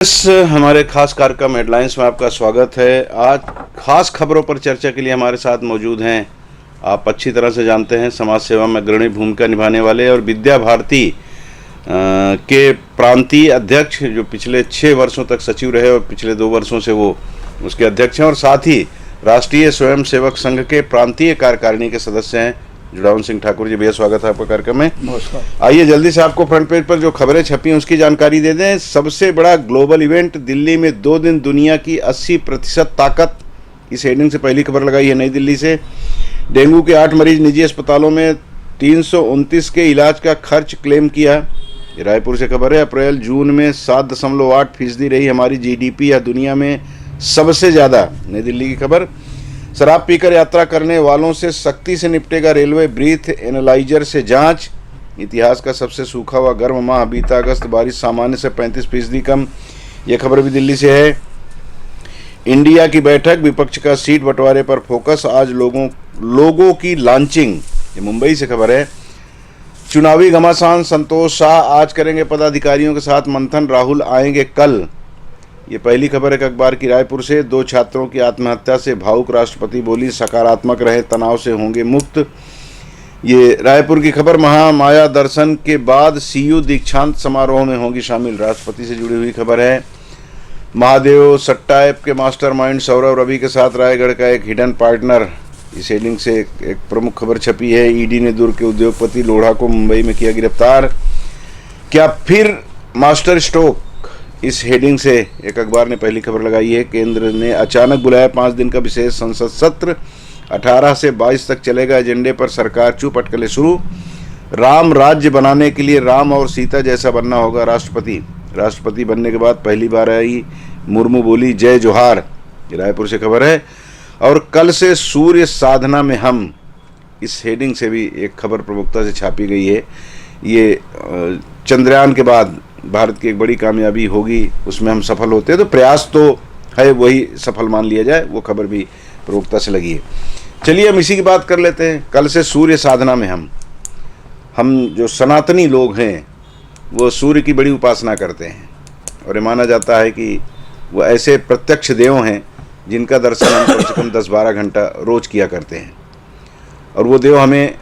इस हमारे खास कार्यक्रम हेडलाइंस में आपका स्वागत है। आज खास खबरों पर चर्चा के लिए हमारे साथ मौजूद हैं, आप अच्छी तरह से जानते हैं, समाज सेवा में अग्रणी भूमिका निभाने वाले और विद्या भारती के प्रांतीय अध्यक्ष, जो पिछले 6 वर्षों तक सचिव रहे और पिछले 2 वर्षों से वो उसके अध्यक्ष हैं, और साथ ही राष्ट्रीय स्वयंसेवक संघ के प्रांतीय कार्यकारिणी के सदस्य हैं जुड़ावन सिंह ठाकुर जी। भैया स्वागत है आपका कार्यक्रम में। नमस्कार। आइए जल्दी से आपको फ्रंट पेज पर जो खबरें छपी हैं उसकी जानकारी दे दें। सबसे बड़ा ग्लोबल इवेंट, दिल्ली में 2 दिन दुनिया की 80% ताकत, इस हेडिंग से पहली खबर लगाई है नई दिल्ली से। डेंगू के 8 मरीज, निजी अस्पतालों में 329 के इलाज का खर्च क्लेम किया। ये रायपुर से खबर है। अप्रैल जून में 7.8% रही हमारी जीडीपी, या दुनिया में सबसे ज़्यादा, नई दिल्ली की खबर। शराब पीकर यात्रा करने वालों से सख्ती से निपटेगा रेलवे, ब्रीथ एनालाइजर से जांच। इतिहास का सबसे सूखा हुआ गर्म माह बीता अगस्त, बारिश सामान्य से 35% कम। यह खबर भी दिल्ली से है। इंडिया की बैठक, विपक्ष का सीट बंटवारे पर फोकस, आज लोगों की लॉन्चिंग। ये मुंबई से खबर है। चुनावी घमासान, संतोष शाह आज करेंगे पदाधिकारियों के साथ मंथन, राहुल आएंगे कल। ये पहली खबर है अखबार की रायपुर से। 2 छात्रों की आत्महत्या से भावुक राष्ट्रपति बोली, सकारात्मक रहे, तनाव से होंगे मुक्त। ये रायपुर की खबर। महामाया दर्शन के बाद सीयू दीक्षांत समारोह में होंगी शामिल, राष्ट्रपति से जुड़ी हुई खबर है। महादेव सट्टा ऐप के मास्टरमाइंड सौरव रवि के साथ रायगढ़ का एक हिडन पार्टनर, इस हेडिंग से एक प्रमुख खबर छपी है। ईडी ने दुर्ग के उद्योगपति लोढ़ा को मुंबई में किया गिरफ्तार। क्या फिर मास्टर स्ट्रोक, इस हेडिंग से एक अखबार ने पहली खबर लगाई है। केंद्र ने अचानक बुलाया 5 दिन का विशेष संसद सत्र, 18 से 22 तक चलेगा। एजेंडे पर सरकार चुप, अटकलें शुरू। राम राज्य बनाने के लिए राम और सीता जैसा बनना होगा राष्ट्रपति बनने के बाद पहली बार आई मुर्मू बोली, जय जोहार। रायपुर से खबर है। और कल से सूर्य साधना में हम, इस हेडिंग से भी एक खबर प्रमुखता से छापी गई है। ये चंद्रयान के बाद भारत की एक बड़ी कामयाबी होगी, उसमें हम सफल होते हैं तो प्रयास तो है, वही सफल मान लिया जाए, वो खबर भी प्रमुखता से लगी है। चलिए हम इसी की बात कर लेते हैं। कल से सूर्य साधना में हम जो सनातनी लोग हैं वो सूर्य की बड़ी उपासना करते हैं, और ये माना जाता है कि वो ऐसे प्रत्यक्ष देव हैं जिनका दर्शन हम कम से कम 10-12 घंटा रोज किया करते हैं। और वो देव हमें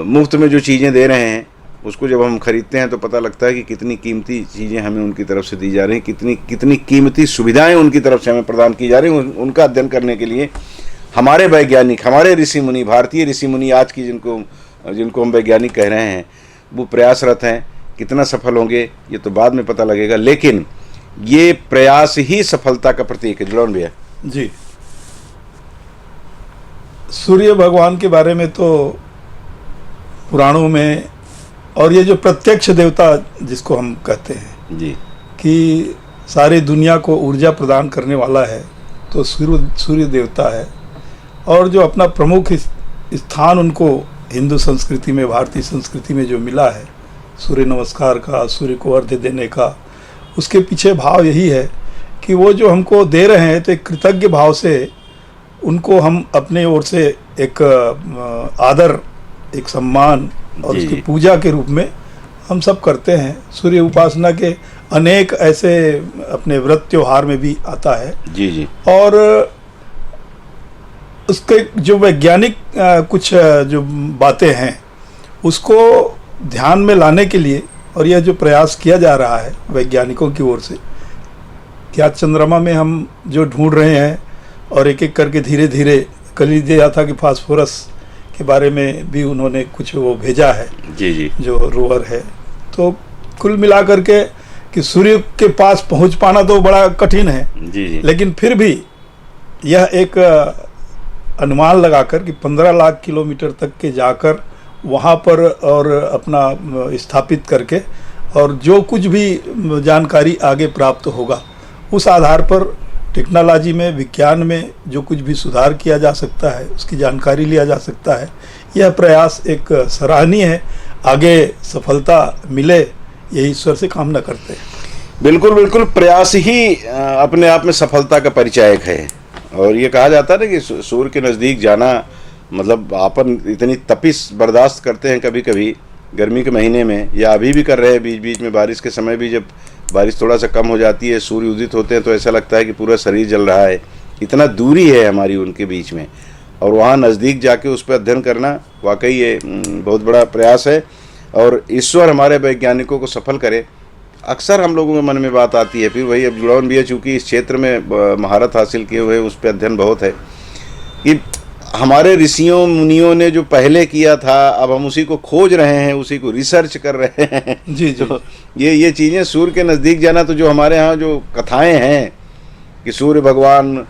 मुफ्त में जो चीज़ें दे रहे हैं, उसको जब हम खरीदते हैं तो पता लगता है कि कितनी कीमती चीज़ें हमें उनकी तरफ से दी जा रही हैं, कितनी कीमती सुविधाएं उनकी तरफ से हमें प्रदान की जा रही हैं। उनका अध्ययन करने के लिए हमारे वैज्ञानिक, हमारे ऋषि मुनि, भारतीय ऋषि मुनि आज की जिनको हम वैज्ञानिक कह रहे हैं, वो प्रयासरत हैं। कितना सफल होंगे ये तो बाद में पता लगेगा, लेकिन ये प्रयास ही सफलता का प्रतीक है। जुड़ावन भैया जी, सूर्य भगवान के बारे में तो पुराणों में, और ये जो प्रत्यक्ष देवता जिसको हम कहते हैं जी, कि सारी दुनिया को ऊर्जा प्रदान करने वाला है, तो सूर्य देवता है। और जो अपना प्रमुख स्थान उनको हिंदू संस्कृति में, भारतीय संस्कृति में जो मिला है, सूर्य नमस्कार का, सूर्य को अर्घ्य देने का, उसके पीछे भाव यही है कि वो जो हमको दे रहे हैं तो एक कृतज्ञ भाव से उनको हम अपने ओर से एक आदर, एक सम्मान और उसकी पूजा के रूप में हम सब करते हैं। सूर्य उपासना के अनेक ऐसे अपने व्रत त्योहार में भी आता है। जी जी। और उसके जो वैज्ञानिक कुछ जो बातें हैं उसको ध्यान में लाने के लिए, और यह जो प्रयास किया जा रहा है वैज्ञानिकों की ओर से, क्या चंद्रमा में हम जो ढूंढ रहे हैं, और एक एक करके धीरे धीरे, कल ही दिया था कि फास्फोरस के बारे में भी उन्होंने कुछ वो भेजा है, जी जी, जो रोवर है। तो कुल मिलाकर के कि सूर्य के पास पहुंच पाना तो बड़ा कठिन है, जी जी, लेकिन फिर भी यह एक अनुमान लगाकर कि 15 लाख किलोमीटर तक के जाकर वहाँ पर और अपना स्थापित करके, और जो कुछ भी जानकारी आगे प्राप्त होगा उस आधार पर टेक्नोलॉजी में, विज्ञान में जो कुछ भी सुधार किया जा सकता है, उसकी जानकारी लिया जा सकता है। यह प्रयास एक सराहनीय है। आगे सफलता मिले, यही ईश्वर से कामना करते हैं। बिल्कुल बिल्कुल, प्रयास ही अपने आप में सफलता का परिचायक है। और ये कहा जाता है ना कि सूर्य के नज़दीक जाना, मतलब अपन इतनी तपिश बर्दाश्त करते हैं कभी कभी गर्मी के महीने में, या अभी भी कर रहे हैं, बीच बीच में बारिश के समय भी जब बारिश थोड़ा सा कम हो जाती है, सूर्य उदित होते हैं तो ऐसा लगता है कि पूरा शरीर जल रहा है। इतना दूरी है हमारी उनके बीच में, और वहाँ नज़दीक जाके उस पर अध्ययन करना वाकई ये बहुत बड़ा प्रयास है। और ईश्वर हमारे वैज्ञानिकों को सफल करे। अक्सर हम लोगों के मन में बात आती है, फिर वही अब जुड़ावन भी है, चूँकि इस क्षेत्र में महारत हासिल किए हुए उस पर अध्ययन बहुत है, कि हमारे ऋषियों मुनियों ने जो पहले किया था अब हम उसी को खोज रहे हैं, उसी को रिसर्च कर रहे हैं। जी जी। तो ये चीज़ें सूर्य के नज़दीक जाना, तो जो हमारे यहाँ जो कथाएं हैं कि सूर्य भगवान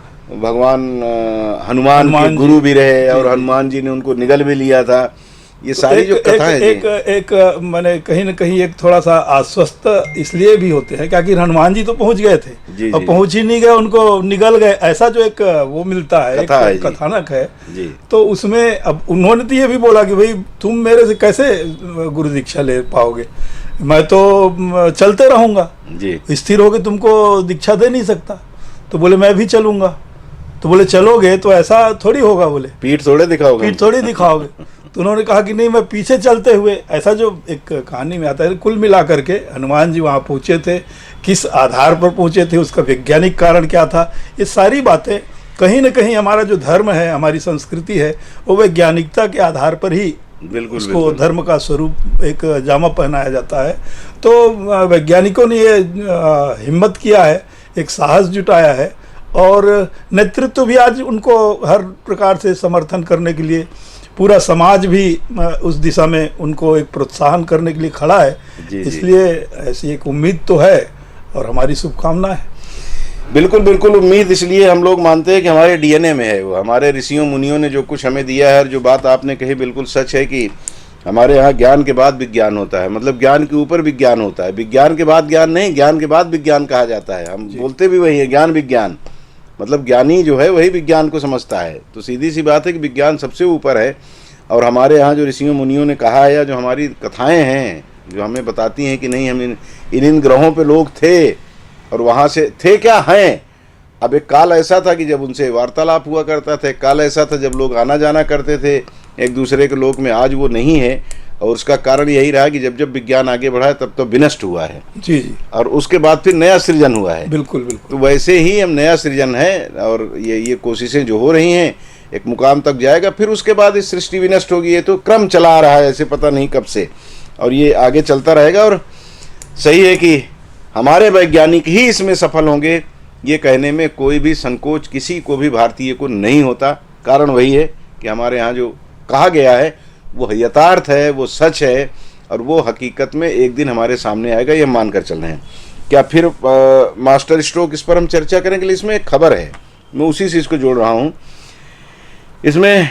हनुमान के गुरु भी रहे और हनुमान जी ने उनको निगल भी लिया था, ये सारी जो कथा है एक मैंने कहीं न कहीं एक थोड़ा सा आश्वस्त इसलिए भी होते हैं क्योंकि हनुमान जी तो पहुंच गए थे और पहुंच ही नहीं गए, उनको निगल गए, ऐसा जो एक वो मिलता है, एक कथानक है जी। तो उसमें अब उन्होंने तो ये भी बोला कि भाई तुम मेरे से कैसे गुरु दीक्षा ले पाओगे, मैं तो चलते रहूंगा जी, स्थिर होके तुमको दीक्षा दे नहीं सकता। तो बोले मैं भी चलूंगा। तो बोले चलोगे तो ऐसा थोड़ी होगा, बोले पीठ थोड़े दिखाओगे। तो उन्होंने कहा कि नहीं, मैं पीछे चलते हुए, ऐसा जो एक कहानी में आता है। कुल मिला करके हनुमान जी वहाँ पहुँचे थे, किस आधार पर पहुँचे थे, उसका वैज्ञानिक कारण क्या था, ये सारी बातें कहीं न कहीं हमारा जो धर्म है, हमारी संस्कृति है, वो वैज्ञानिकता के आधार पर ही उसको धर्म का स्वरूप एक जामा पहनाया जाता है। तो वैज्ञानिकों ने ये हिम्मत किया है, एक साहस जुटाया है, और नेतृत्व भी आज उनको हर प्रकार से समर्थन करने के लिए पूरा समाज भी उस दिशा में उनको एक प्रोत्साहन करने के लिए खड़ा है। इसलिए ऐसी एक उम्मीद तो है और हमारी शुभकामना है। बिल्कुल बिल्कुल, उम्मीद इसलिए हम लोग मानते हैं कि हमारे डीएनए में है वो, हमारे ऋषियों मुनियों ने जो कुछ हमें दिया है। और जो बात आपने कही बिल्कुल सच है कि हमारे यहाँ ज्ञान के बाद विज्ञान होता है, मतलब ज्ञान के ऊपर विज्ञान होता है, विज्ञान के बाद ज्ञान नहीं, ज्ञान के बाद विज्ञान कहा जाता है। हम बोलते भी वही है, ज्ञान विज्ञान, मतलब ज्ञानी जो है वही विज्ञान को समझता है। तो सीधी सी बात है कि विज्ञान सबसे ऊपर है। और हमारे यहाँ जो ऋषियों मुनियों ने कहा है, या जो हमारी कथाएं हैं जो हमें बताती हैं कि नहीं, हम इन ग्रहों पे लोग थे और वहाँ से थे क्या हैं। अब एक काल ऐसा था कि जब उनसे वार्तालाप हुआ करता था, एक काल ऐसा था जब लोग आना जाना करते थे एक दूसरे के लोक में, आज वो नहीं है। और उसका कारण यही रहा कि जब जब विज्ञान आगे बढ़ा है तब तो विनष्ट हुआ है जी जी, और उसके बाद फिर नया सृजन हुआ है। बिल्कुल बिल्कुल। तो वैसे ही हम नया सृजन है, और ये कोशिशें जो हो रही हैं एक मुकाम तक जाएगा, फिर उसके बाद इस सृष्टि विनष्ट होगी। ये तो क्रम चला आ रहा है ऐसे पता नहीं कब से, और ये आगे चलता रहेगा। और सही है कि हमारे वैज्ञानिक ही इसमें सफल होंगे, ये कहने में कोई भी संकोच किसी को भी भारतीय को नहीं होता। कारण वही है कि हमारे यहाँ जो कहा गया है वो यथार्थ है, वो सच है, और वो हकीकत में एक दिन हमारे सामने आएगा, ये मान कर चल रहे हैं। क्या फिर मास्टर स्ट्रोक इस पर हम चर्चा करेंगे। इसमें एक खबर है, मैं उसी से इसको जोड़ रहा हूँ। इसमें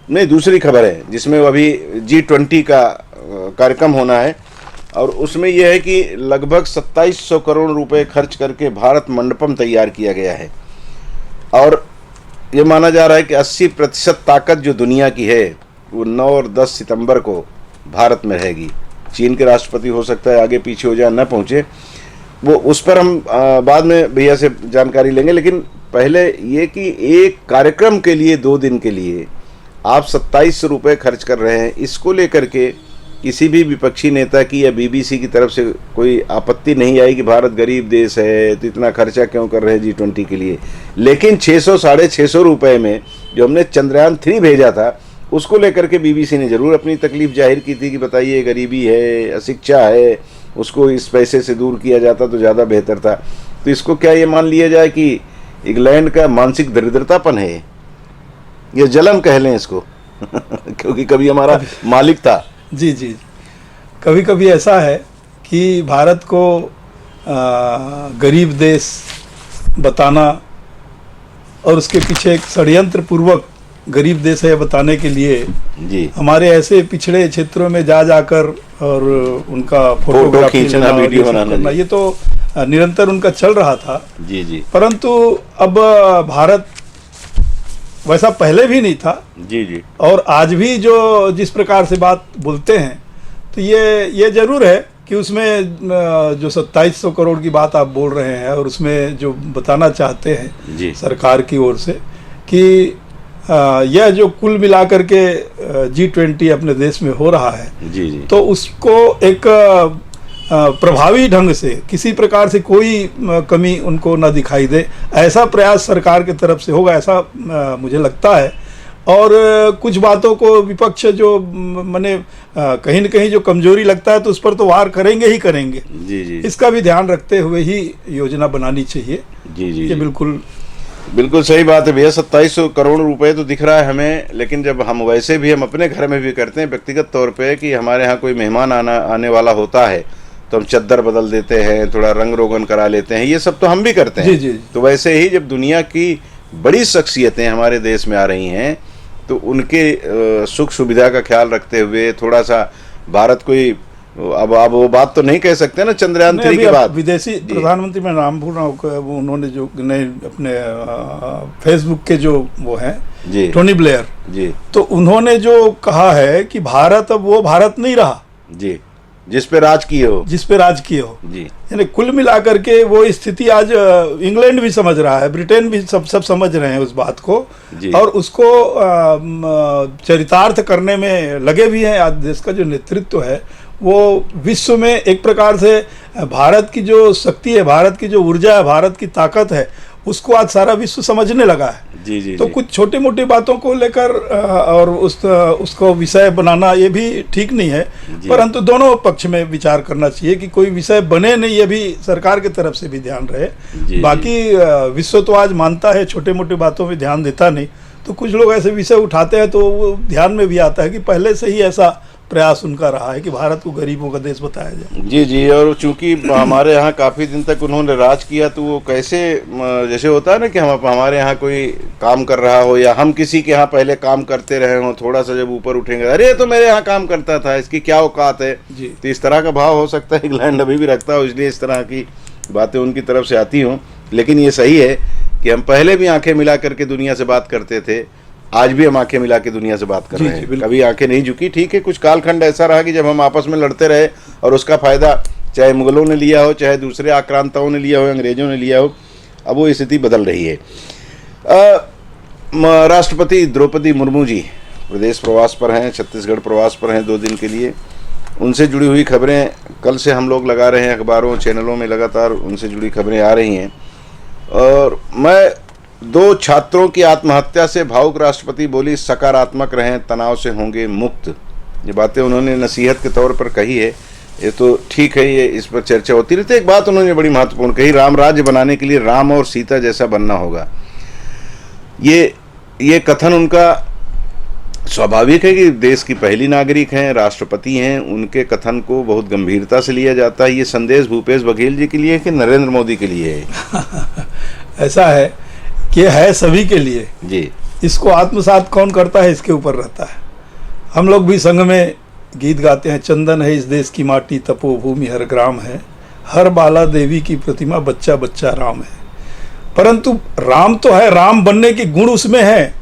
नहीं, दूसरी खबर है जिसमें अभी G20 का कार्यक्रम होना है, और उसमें यह है कि लगभग 2700 करोड़ रुपए खर्च करके भारत मंडपम तैयार किया गया है। और ये माना जा रहा है कि 80% ताकत जो दुनिया की है वो 9 और 10 सितंबर को भारत में रहेगी। चीन के राष्ट्रपति हो सकता है आगे पीछे हो जाए, न पहुँचे, वो उस पर हम बाद में भैया से जानकारी लेंगे। लेकिन पहले ये कि एक कार्यक्रम के लिए 2 दिन के लिए आप 2700 रुपये खर्च कर रहे हैं, इसको लेकर के किसी भी विपक्षी नेता की या बीबीसी की तरफ से कोई आपत्ति नहीं आई कि भारत गरीब देश है तो इतना खर्चा क्यों कर रहे हैं G20 के लिए। लेकिन 600-650 रुपये में जो हमने चंद्रयान 3 भेजा था, उसको लेकर के बीबीसी ने ज़रूर अपनी तकलीफ जाहिर की थी कि बताइए गरीबी है, अशिक्षा है, उसको इस पैसे से दूर किया जाता तो ज़्यादा बेहतर था। तो इसको क्या ये मान लिया जाए कि इंग्लैंड का मानसिक दरिद्रतापन है, ये जलन कह लें इसको क्योंकि कभी हमारा मालिक था। जी जी, कभी कभी ऐसा है कि भारत को गरीब देश बताना और उसके पीछे एक षड्यंत्र पूर्वक गरीब देश है बताने के लिए जी हमारे ऐसे पिछड़े क्षेत्रों में जाकर और उनका फोटो खींचना, वीडियो बनाना, ये तो निरंतर उनका चल रहा था जी जी। परंतु अब भारत वैसा पहले भी नहीं था जी जी, और आज भी जो जिस प्रकार से बात बोलते हैं तो ये जरूर है कि उसमें जो 2700 करोड़ की बात आप बोल रहे हैं और उसमें जो बताना चाहते हैं जी सरकार की ओर से कि यह जो कुल मिलाकर के G20 अपने देश में हो रहा है जी जी, तो उसको एक प्रभावी ढंग से किसी प्रकार से कोई कमी उनको न दिखाई दे, ऐसा प्रयास सरकार की तरफ से होगा, ऐसा मुझे लगता है। और कुछ बातों को विपक्ष जो माने कहीं न कहीं जो कमजोरी लगता है तो उस पर तो वार करेंगे ही करेंगे। जी जी इसका भी ध्यान रखते हुए ही योजना बनानी चाहिए। जी जी ये बिल्कुल बिल्कुल सही बात है भैया। 2700 करोड़ रुपए तो दिख रहा है हमें, लेकिन जब हम वैसे भी हम अपने घर में भी करते हैं व्यक्तिगत तौर पे कि हमारे यहाँ कोई मेहमान आने वाला होता है तो हम चद्दर बदल देते हैं, थोड़ा रंग रोगन करा लेते हैं, ये सब तो हम भी करते हैं। जी जी। तो वैसे ही जब दुनिया की बड़ी शख्सियतें हमारे देश में आ रही हैं तो उनके सुख सुविधा का ख्याल रखते हुए थोड़ा सा भारत कोई अब वो बात तो नहीं कह सकते ना चंद्रयान 3 के बाद। विदेशी प्रधानमंत्री में नाम भूल रहा हूँ, उन्होंने जो नए अपने फेसबुक के जो वो हैं जी टोनी ब्लेयर जी, तो उन्होंने जो कहा है कि भारत अब वो भारत नहीं रहा जी जिस पे राज किए हो, जिस पे राज किए हो। जी यानी कुल मिलाकर के वो स्थिति आज इंग्लैंड भी समझ रहा है, ब्रिटेन भी सब समझ रहे हैं उस बात को जी। और उसको चरितार्थ करने में लगे भी हैं। आज देश का जो नेतृत्व है वो विश्व में एक प्रकार से भारत की जो शक्ति है, भारत की जो ऊर्जा है, भारत की ताकत है, उसको आज सारा विश्व समझने लगा है। जी जी तो जी। कुछ छोटी मोटी बातों को लेकर और उसको विषय बनाना ये भी ठीक नहीं है, परंतु दोनों पक्ष में विचार करना चाहिए कि कोई विषय बने नहीं, ये भी सरकार की तरफ से भी ध्यान रहे। जी, बाकी विश्व तो आज मानता है, छोटे मोटे बातों में ध्यान देता नहीं, तो कुछ लोग ऐसे विषय उठाते हैं तो वो ध्यान में भी आता है कि पहले से ही ऐसा प्रयास उनका रहा है कि भारत को गरीबों का देश बताया जाए। जी जी। और चूंकि हमारे यहाँ काफ़ी दिन तक उन्होंने राज किया तो वो कैसे जैसे होता है ना कि हम हमारे यहाँ कोई काम कर रहा हो या हम किसी के यहाँ पहले काम करते रहे हों, थोड़ा सा जब ऊपर उठेंगे अरे तो मेरे यहाँ काम करता था, इसकी क्या औकात है जी। तो इस तरह का भाव हो सकता है इंग्लैंड अभी भी रखता हो, इसलिए इस तरह की बातें उनकी तरफ से आती हों। लेकिन ये सही है कि हम पहले भी आंखें मिला करके दुनिया से बात करते थे, आज भी हम आंखें मिला के दुनिया से बात कर रहे हैं, कभी आंखें नहीं झुकी। ठीक है, कुछ कालखंड ऐसा रहा कि जब हम आपस में लड़ते रहे और उसका फायदा चाहे मुगलों ने लिया हो, चाहे दूसरे आक्रांताओं ने लिया हो, अंग्रेजों ने लिया हो। अब वो स्थिति बदल रही है। राष्ट्रपति द्रौपदी मुर्मू जी प्रदेश प्रवास पर हैं, छत्तीसगढ़ प्रवास पर हैं 2 दिन के लिए। उनसे जुड़ी हुई खबरें कल से हम लोग लगा रहे हैं, अखबारों चैनलों में लगातार उनसे जुड़ी खबरें आ रही हैं। और मैं 2 छात्रों की आत्महत्या से भावुक राष्ट्रपति बोली सकारात्मक रहें, तनाव से होंगे मुक्त। ये बातें उन्होंने नसीहत के तौर पर कही है, ये तो ठीक है, ये इस पर चर्चा होती रहती है। एक बात उन्होंने बड़ी महत्वपूर्ण कही, राम राज्य बनाने के लिए राम और सीता जैसा बनना होगा। ये कथन उनका स्वाभाविक है कि देश की पहली नागरिक हैं, राष्ट्रपति हैं, उनके कथन को बहुत गंभीरता से लिया जाता है। ये संदेश भूपेश बघेल जी के लिए कि नरेंद्र मोदी के लिए है? ऐसा है कि है सभी के लिए जी। इसको आत्मसात कौन करता है इसके ऊपर रहता है। हम लोग भी संग में गीत गाते हैं, चंदन है इस देश की माटी, तपोभूमि हर ग्राम है, हर बाला देवी की प्रतिमा, बच्चा बच्चा राम है। परंतु राम तो है, राम बनने के गुण उसमें है,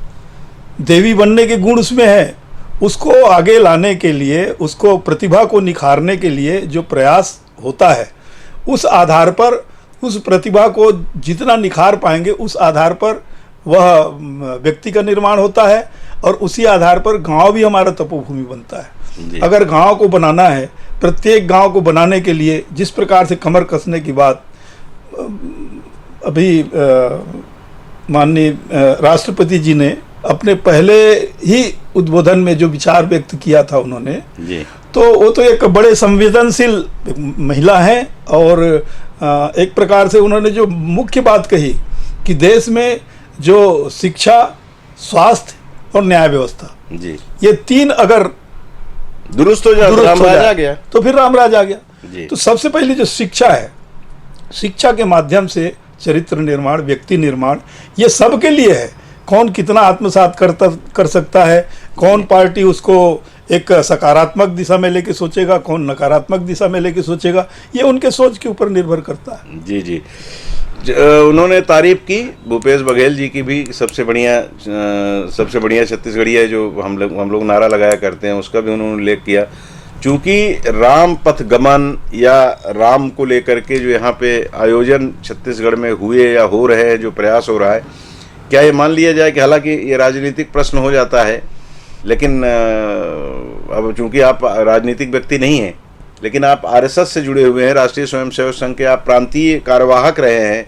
देवी बनने के गुण उसमें है। उसको आगे लाने के लिए, उसको प्रतिभा को निखारने के लिए जो प्रयास होता है, उस आधार पर उस प्रतिभा को जितना निखार पाएंगे उस आधार पर वह व्यक्ति का निर्माण होता है और उसी आधार पर गांव भी हमारा तपोभूमि बनता है। अगर गांव को बनाना है, प्रत्येक गांव को बनाने के लिए जिस प्रकार से कमर कसने की बात अभी माननीय राष्ट्रपति जी ने अपने पहले ही उद्बोधन में जो विचार व्यक्त किया था उन्होंने जी। तो वो तो एक बड़े संवेदनशील महिला हैं और एक प्रकार से उन्होंने जो मुख्य बात कही कि देश में जो शिक्षा, स्वास्थ्य और न्याय व्यवस्था, जी, ये 3 अगर दुरुस्त हो जाए रामराज आ गया तो फिर रामराज आ गया जी। तो सबसे पहले जो शिक्षा है, शिक्षा के माध्यम से चरित्र निर्माण, व्यक्ति निर्माण, ये सबके लिए है। कौन कितना आत्मसात कर सकता है, कौन पार्टी उसको एक सकारात्मक दिशा में लेके सोचेगा, कौन नकारात्मक दिशा में लेके सोचेगा, ये उनके सोच के ऊपर निर्भर करता है। जी जी। उन्होंने तारीफ की भूपेश बघेल जी की भी, सबसे बढ़िया छत्तीसगढ़िया जो हम लोग नारा लगाया करते हैं उसका भी उन्होंने उल्लेख किया। चूँकि राम पथ गमन या राम को लेकर के जो यहाँ पे आयोजन छत्तीसगढ़ में हुए या हो रहे हैं, जो प्रयास हो रहा है, क्या ये मान लिया जाए कि हालांकि ये राजनीतिक प्रश्न हो जाता है, लेकिन अब चूंकि आप राजनीतिक व्यक्ति नहीं हैं, लेकिन आप आरएसएस से जुड़े हुए हैं, राष्ट्रीय स्वयंसेवक संघ के आप प्रांतीय कार्यवाहक रहे हैं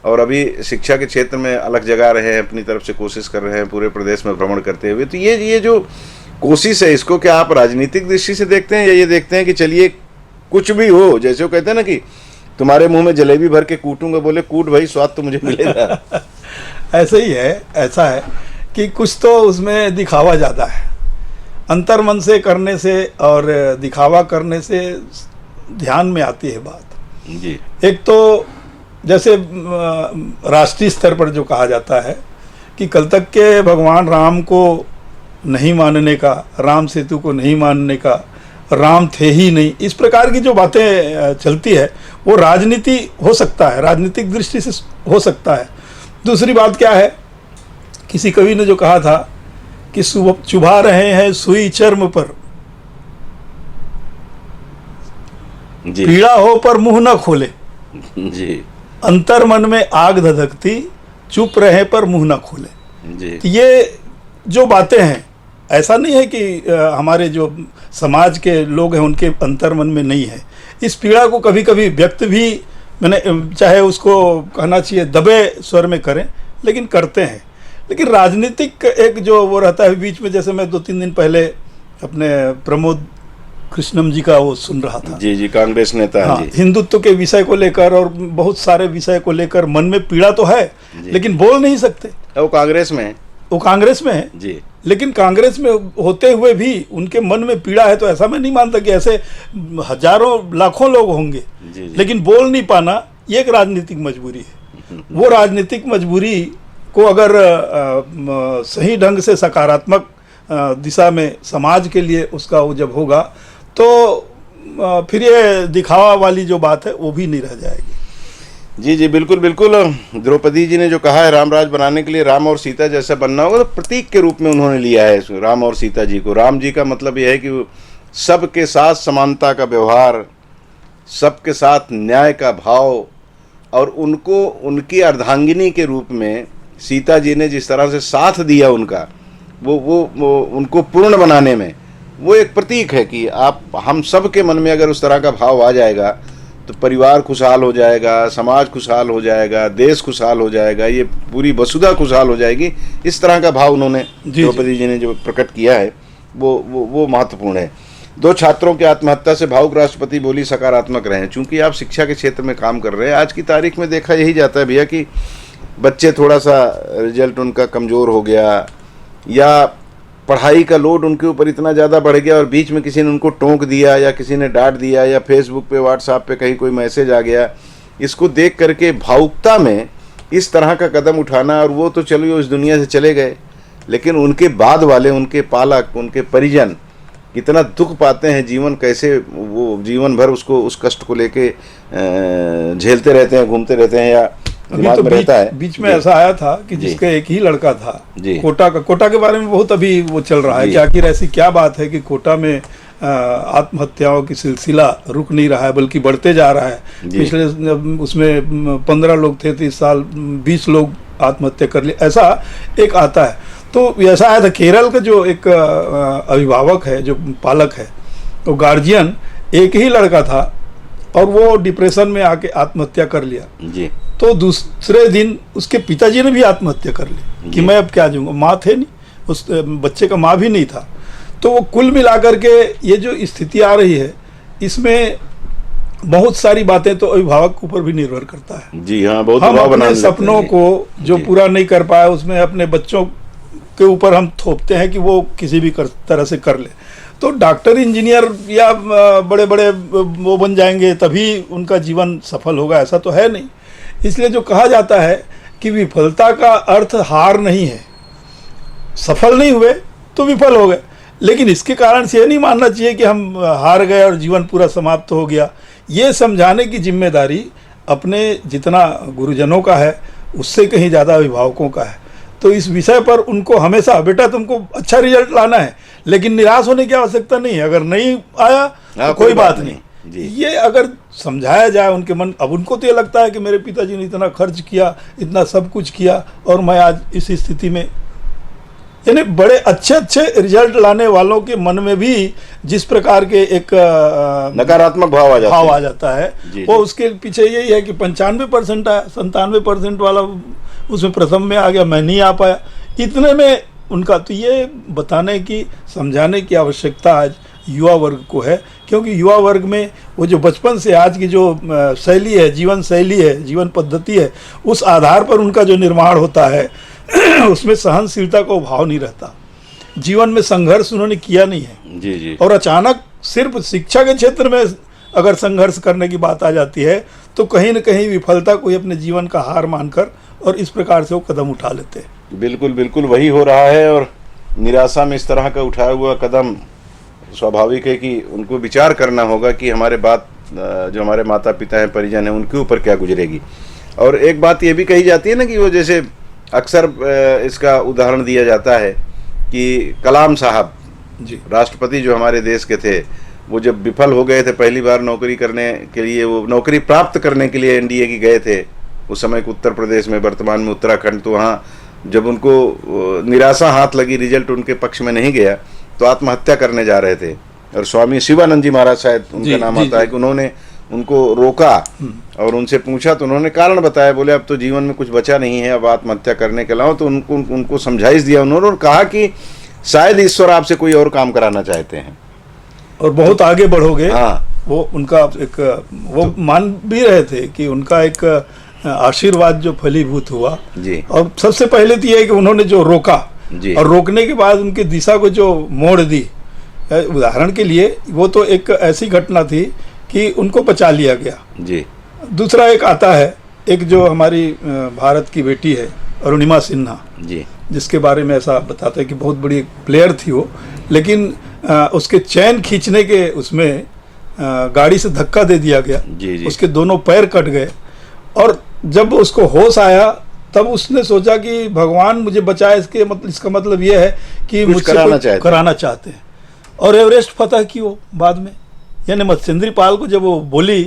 और अभी शिक्षा के क्षेत्र में अलग जगह रहे हैं, अपनी तरफ से कोशिश कर रहे हैं पूरे प्रदेश में भ्रमण करते हुए। तो ये जो कोशिश है, इसको क्या आप राजनीतिक दृष्टि से देखते हैं या ये देखते हैं कि चलिए कुछ भी हो, जैसे वो कहते हैं ना कि तुम्हारे मुंह में जलेबी भर के कूटूंगा, बोले कूट भाई, स्वाद तो मुझे मिलेगा। ऐसे ही है, ऐसा है कि कुछ तो उसमें दिखावा ज़्यादा है। अंतर मन से करने से और दिखावा करने से ध्यान में आती है बात जी। एक तो जैसे राष्ट्रीय स्तर पर जो कहा जाता है कि कल तक के भगवान राम को नहीं मानने का, राम सेतु को नहीं मानने का, राम थे ही नहीं, इस प्रकार की जो बातें चलती है वो राजनीति हो सकता है, राजनीतिक दृष्टि से हो सकता है। दूसरी बात क्या है, किसी कवि ने जो कहा था कि चुभा रहे हैं सुई चर्म पर, जी। पीड़ा हो पर मुंह न खोले, जी अंतर मन में आग धधकती, चुप रहे पर मुंह न खोले। जी। तो ये जो बातें हैं, ऐसा नहीं है कि हमारे जो समाज के लोग हैं उनके अंतर मन में नहीं है। इस पीड़ा को कभी कभी व्यक्त भी, मैंने चाहे उसको कहना चाहिए दबे स्वर में करें, लेकिन करते हैं। लेकिन राजनीतिक एक जो वो रहता है बीच में, जैसे मैं 2-3 दिन पहले अपने प्रमोद कृष्णम जी का वो सुन रहा था। जी जी, कांग्रेस नेता हैं। हाँ, जी। हिंदुत्व के विषय को लेकर और बहुत सारे विषय को लेकर मन में पीड़ा तो है, लेकिन बोल नहीं सकते। वो कांग्रेस में है। वो कांग्रेस में है जी। लेकिन कांग्रेस में होते हुए भी उनके मन में पीड़ा है, तो ऐसा मैं नहीं मानता कि ऐसे हजारों लाखों लोग होंगे। जी। लेकिन बोल नहीं पाना ये एक राजनीतिक मजबूरी है। वो राजनीतिक मजबूरी को अगर सही ढंग से सकारात्मक दिशा में समाज के लिए उसका वो जब होगा तो फिर ये दिखावा वाली जो बात है वो भी नहीं रह जाएगी। जी जी, बिल्कुल बिल्कुल। द्रौपदी जी ने जो कहा है राम राज बनाने के लिए राम और सीता जैसा बनना होगा, तो प्रतीक के रूप में उन्होंने लिया है राम और सीता जी को। राम जी का मतलब यह है कि सबके साथ समानता का व्यवहार, सबके साथ न्याय का भाव, और उनको उनकी अर्धांगिनी के रूप में सीता जी ने जिस तरह से साथ दिया उनका, वो उनको पूर्ण बनाने में, वो एक प्रतीक है कि आप हम सब के मन में अगर उस तरह का भाव आ जाएगा तो परिवार खुशहाल हो जाएगा, समाज खुशहाल हो जाएगा, देश खुशहाल हो जाएगा, ये पूरी वसुधा खुशहाल हो जाएगी। इस तरह का भाव उन्होंने, द्रौपदी जी ने जो प्रकट किया है वो महत्वपूर्ण है। 2 छात्रों की आत्महत्या से भावुक राष्ट्रपति बोली सकारात्मक रहें। चूंकि आप शिक्षा के क्षेत्र में काम कर रहे हैं, आज की तारीख में देखा यही जाता है भैया कि बच्चे थोड़ा सा रिजल्ट उनका कमज़ोर हो गया या पढ़ाई का लोड उनके ऊपर इतना ज़्यादा बढ़ गया और बीच में किसी ने उनको टोंक दिया या किसी ने डांट दिया या फेसबुक पे व्हाट्सएप पे कहीं कोई मैसेज आ गया, इसको देख करके भावुकता में इस तरह का कदम उठाना, और वो तो चलो इस दुनिया से चले गए, लेकिन उनके बाद वाले, उनके पालक, उनके परिजन कितना दुख पाते हैं, जीवन कैसे वो जीवन भर उसको, उस कष्ट को लेके झेलते रहते हैं, घूमते रहते हैं, या अभी तो बीच में ऐसा आया था कि जिसका एक ही लड़का था, कोटा के बारे में बहुत अभी वो चल रहा है कि आखिर ऐसी क्या बात है कि कोटा में आत्महत्याओं की सिलसिला रुक नहीं रहा है बल्कि बढ़ते जा रहा है। पिछले उसमें 15 लोग थे, तो इस साल 20 लोग आत्महत्या कर लिए, ऐसा एक आता है। तो ऐसा आया था केरल का जो एक अभिभावक है, जो पालक है, वो गार्जियन, एक ही लड़का था और वो डिप्रेशन में आके आत्महत्या कर लिया जी। तो दूसरे दिन उसके पिताजी ने भी आत्महत्या कर ली कि मैं अब क्या जाऊंगा, माँ थे नहीं, उस बच्चे का माँ भी नहीं था। तो वो कुल मिलाकर के ये जो स्थिति आ रही है, इसमें बहुत सारी बातें तो अभिभावक के ऊपर भी निर्भर करता है। जी हाँ, बहुत हम अपने सपनों को जो पूरा नहीं कर पाए, उसमें अपने बच्चों के ऊपर हम थोपते हैं कि वो किसी भी तरह से कर ले। तो डॉक्टर, इंजीनियर या बड़े बड़े वो बन जाएंगे तभी उनका जीवन सफल होगा, ऐसा तो है नहीं। इसलिए जो कहा जाता है कि विफलता का अर्थ हार नहीं है, सफल नहीं हुए तो विफल हो गए, लेकिन इसके कारण से ये नहीं मानना चाहिए कि हम हार गए और जीवन पूरा समाप्त हो गया। ये समझाने की जिम्मेदारी अपने जितना गुरुजनों का है उससे कहीं ज़्यादा अभिभावकों का है। तो इस विषय पर उनको हमेशा, बेटा तुमको अच्छा रिजल्ट लाना है, लेकिन निराश होने की आवश्यकता नहीं है, अगर नहीं आया तो कोई बात नहीं। ये अगर समझाया जाए उनके मन, अब उनको तो ये लगता है कि मेरे पिताजी ने इतना खर्च किया, इतना सब कुछ किया और मैं आज इस स्थिति में, यानी बड़े अच्छे अच्छे रिजल्ट लाने वालों के मन में भी जिस प्रकार के एक नकारात्मक भाव आ जाता है जी, वो जी। उसके पीछे यही है कि 95% आया, 97% वाला उसमें प्रथम में आ गया, मैं नहीं आ पाया। इतने में उनका, तो ये बताने की, समझाने की आवश्यकता आज युवा वर्ग को है, क्योंकि युवा वर्ग में वो जो बचपन से आज की जो शैली है, जीवन शैली है, जीवन पद्धति है, उस आधार पर उनका जो निर्माण होता है उसमें सहनशीलता को भाव नहीं रहता। जीवन में संघर्ष उन्होंने किया नहीं है जी जी। और अचानक सिर्फ शिक्षा के क्षेत्र में अगर संघर्ष करने की बात आ जाती है तो कहीं न कहीं विफलता को ही अपने जीवन का हार मानकर और इस प्रकार से वो कदम उठा लेते हैं। बिल्कुल बिल्कुल वही हो रहा है, और निराशा में इस तरह का उठाया हुआ कदम स्वाभाविक है कि उनको विचार करना होगा कि हमारे बात जो हमारे माता पिता हैं, परिजन हैं, उनके ऊपर क्या गुजरेगी। और एक बात ये भी कही जाती है ना कि वो जैसे अक्सर इसका उदाहरण दिया जाता है कि कलाम साहब जी, राष्ट्रपति जो हमारे देश के थे, वो जब विफल हो गए थे पहली बार नौकरी करने के लिए, वो नौकरी प्राप्त करने के लिए एनडीए की गए थे उस समय के उत्तर प्रदेश में, वर्तमान में उत्तराखंड। तो वहाँ जब उनको निराशा हाथ लगी, रिजल्ट उनके पक्ष में नहीं गया, तो आत्महत्या करने जा रहे थे। और स्वामी शिवानंद जी महाराज शायद उनका नाम आता है कि उन्होंने उनको रोका और उनसे पूछा, तो उन्होंने कारण बताया, बोले अब तो जीवन में कुछ बचा नहीं है, अब आत्महत्या करने के अलावा। तो उनको समझाइश दिया उन्होंने और कहा कि शायद ईश्वर आपसे कोई और काम कराना चाहते हैं और बहुत आगे बढ़ोगे। हाँ, वो उनका एक वो मान भी रहे थे कि उनका एक आशीर्वाद जो फलीभूत हुआ जी और सबसे पहले तो ये है कि उन्होंने जो रोका जी और रोकने के बाद उनकी दिशा को जो मोड़ दी। उदाहरण के लिए वो तो एक ऐसी घटना थी कि उनको बचा लिया गया। जी। दूसरा एक आता है, एक जो हमारी भारत की बेटी है अरुणिमा सिन्हा जी जिसके बारे में ऐसा बताते हैं कि बहुत बड़ी प्लेयर थी वो, लेकिन उसके चैन खींचने के उसमें गाड़ी से धक्का दे दिया गया। जी जी। उसके दोनों पैर कट गए और जब उसको होश आया तब उसने सोचा कि भगवान मुझे बचाए, इसका मतलब ये है कि मुझसे कराना चाहते हैं। और एवरेस्ट फतह की वो बाद में, यानी मत्स्येंद्री पाल को जब वो बोली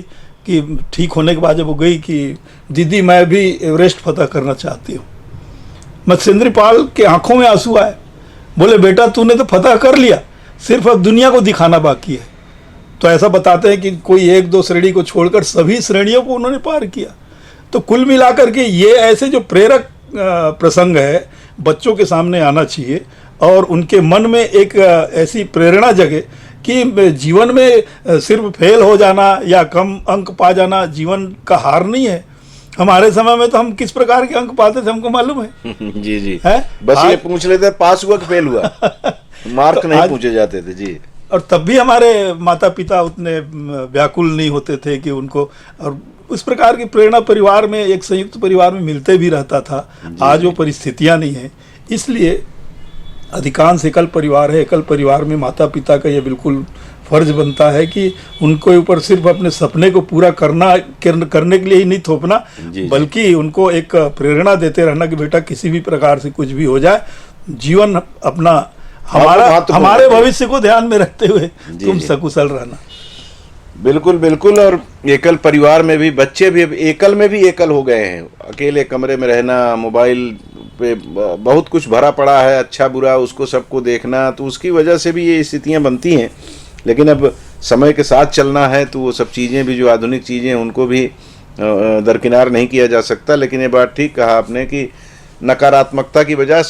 कि ठीक होने के बाद जब वो गई कि दीदी मैं भी एवरेस्ट फतह करना चाहती हूँ, मत्स्येंद्री पाल के आंखों में आंसू आए। बोले बेटा तूने तो फतह कर लिया, सिर्फ अब दुनिया को दिखाना बाकी है। तो ऐसा बताते हैं कि कोई एक दो श्रेणी को छोड़कर सभी श्रेणियों को उन्होंने पार किया। तो कुल मिलाकर के ये ऐसे जो प्रेरक प्रसंग है बच्चों के सामने आना चाहिए और उनके मन में एक ऐसी प्रेरणा जगे कि जीवन में सिर्फ फेल हो जाना या कम अंक पा जाना जीवन का हार नहीं है। हमारे समय में तो हम किस प्रकार के अंक पाते थे हमको मालूम है। जी जी है? बस ये पूछ लेते पास हुआ कि फेल हुआ, मार्क तो नहीं पूछे जाते थे जी। और तब भी हमारे माता पिता उतने व्याकुल नहीं होते थे कि उनको, और उस प्रकार की प्रेरणा परिवार में, एक संयुक्त परिवार में मिलते भी रहता था। आज वो परिस्थितियां नहीं है, इसलिए अधिकांश एकल परिवार है। एकल परिवार में माता पिता का ये बिल्कुल फर्ज बनता है कि उनको ऊपर सिर्फ अपने सपने को पूरा करने के लिए ही नहीं थोपना, बल्कि उनको एक प्रेरणा देते रहना कि बेटा किसी भी प्रकार से कुछ भी हो जाए, जीवन अपना हमारे भविष्य को ध्यान में रखते हुए तुम सकुशल रहना। बिल्कुल बिल्कुल। और एकल परिवार में भी बच्चे भी अब एकल में भी एकल हो गए हैं। अकेले कमरे में रहना, मोबाइल पे बहुत कुछ भरा पड़ा है, अच्छा बुरा उसको सबको देखना, तो उसकी वजह से भी ये स्थितियां बनती हैं। लेकिन अब समय के साथ चलना है तो वो सब चीज़ें भी, जो आधुनिक चीज़ें, उनको भी दरकिनार नहीं किया जा सकता। लेकिन ये बात ठीक कहा आपने कि नकारात्मकता की बजाय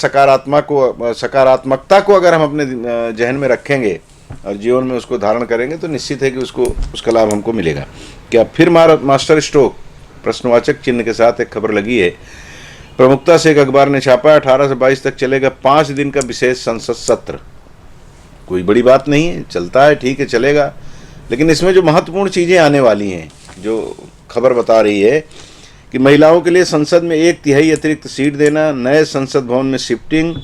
सकारात्मकता को अगर हम अपने जहन में रखेंगे और जीवन में उसको धारण करेंगे तो निश्चित है कि उसका लाभ हमको मिलेगा। क्या फिर मास्टर स्ट्रोक प्रश्नवाचक चिन्ह के साथ एक खबर लगी है, प्रमुखता से एक अखबार ने छापा है। 18 से 22 तक चलेगा 5 दिन का विशेष संसद सत्र। कोई बड़ी बात नहीं है, चलता है, ठीक है, चलेगा। लेकिन इसमें जो महत्वपूर्ण चीज़ें आने वाली हैं, जो खबर बता रही है कि महिलाओं के लिए संसद में 1/3 अतिरिक्त सीट देना, नए संसद भवन में shifting,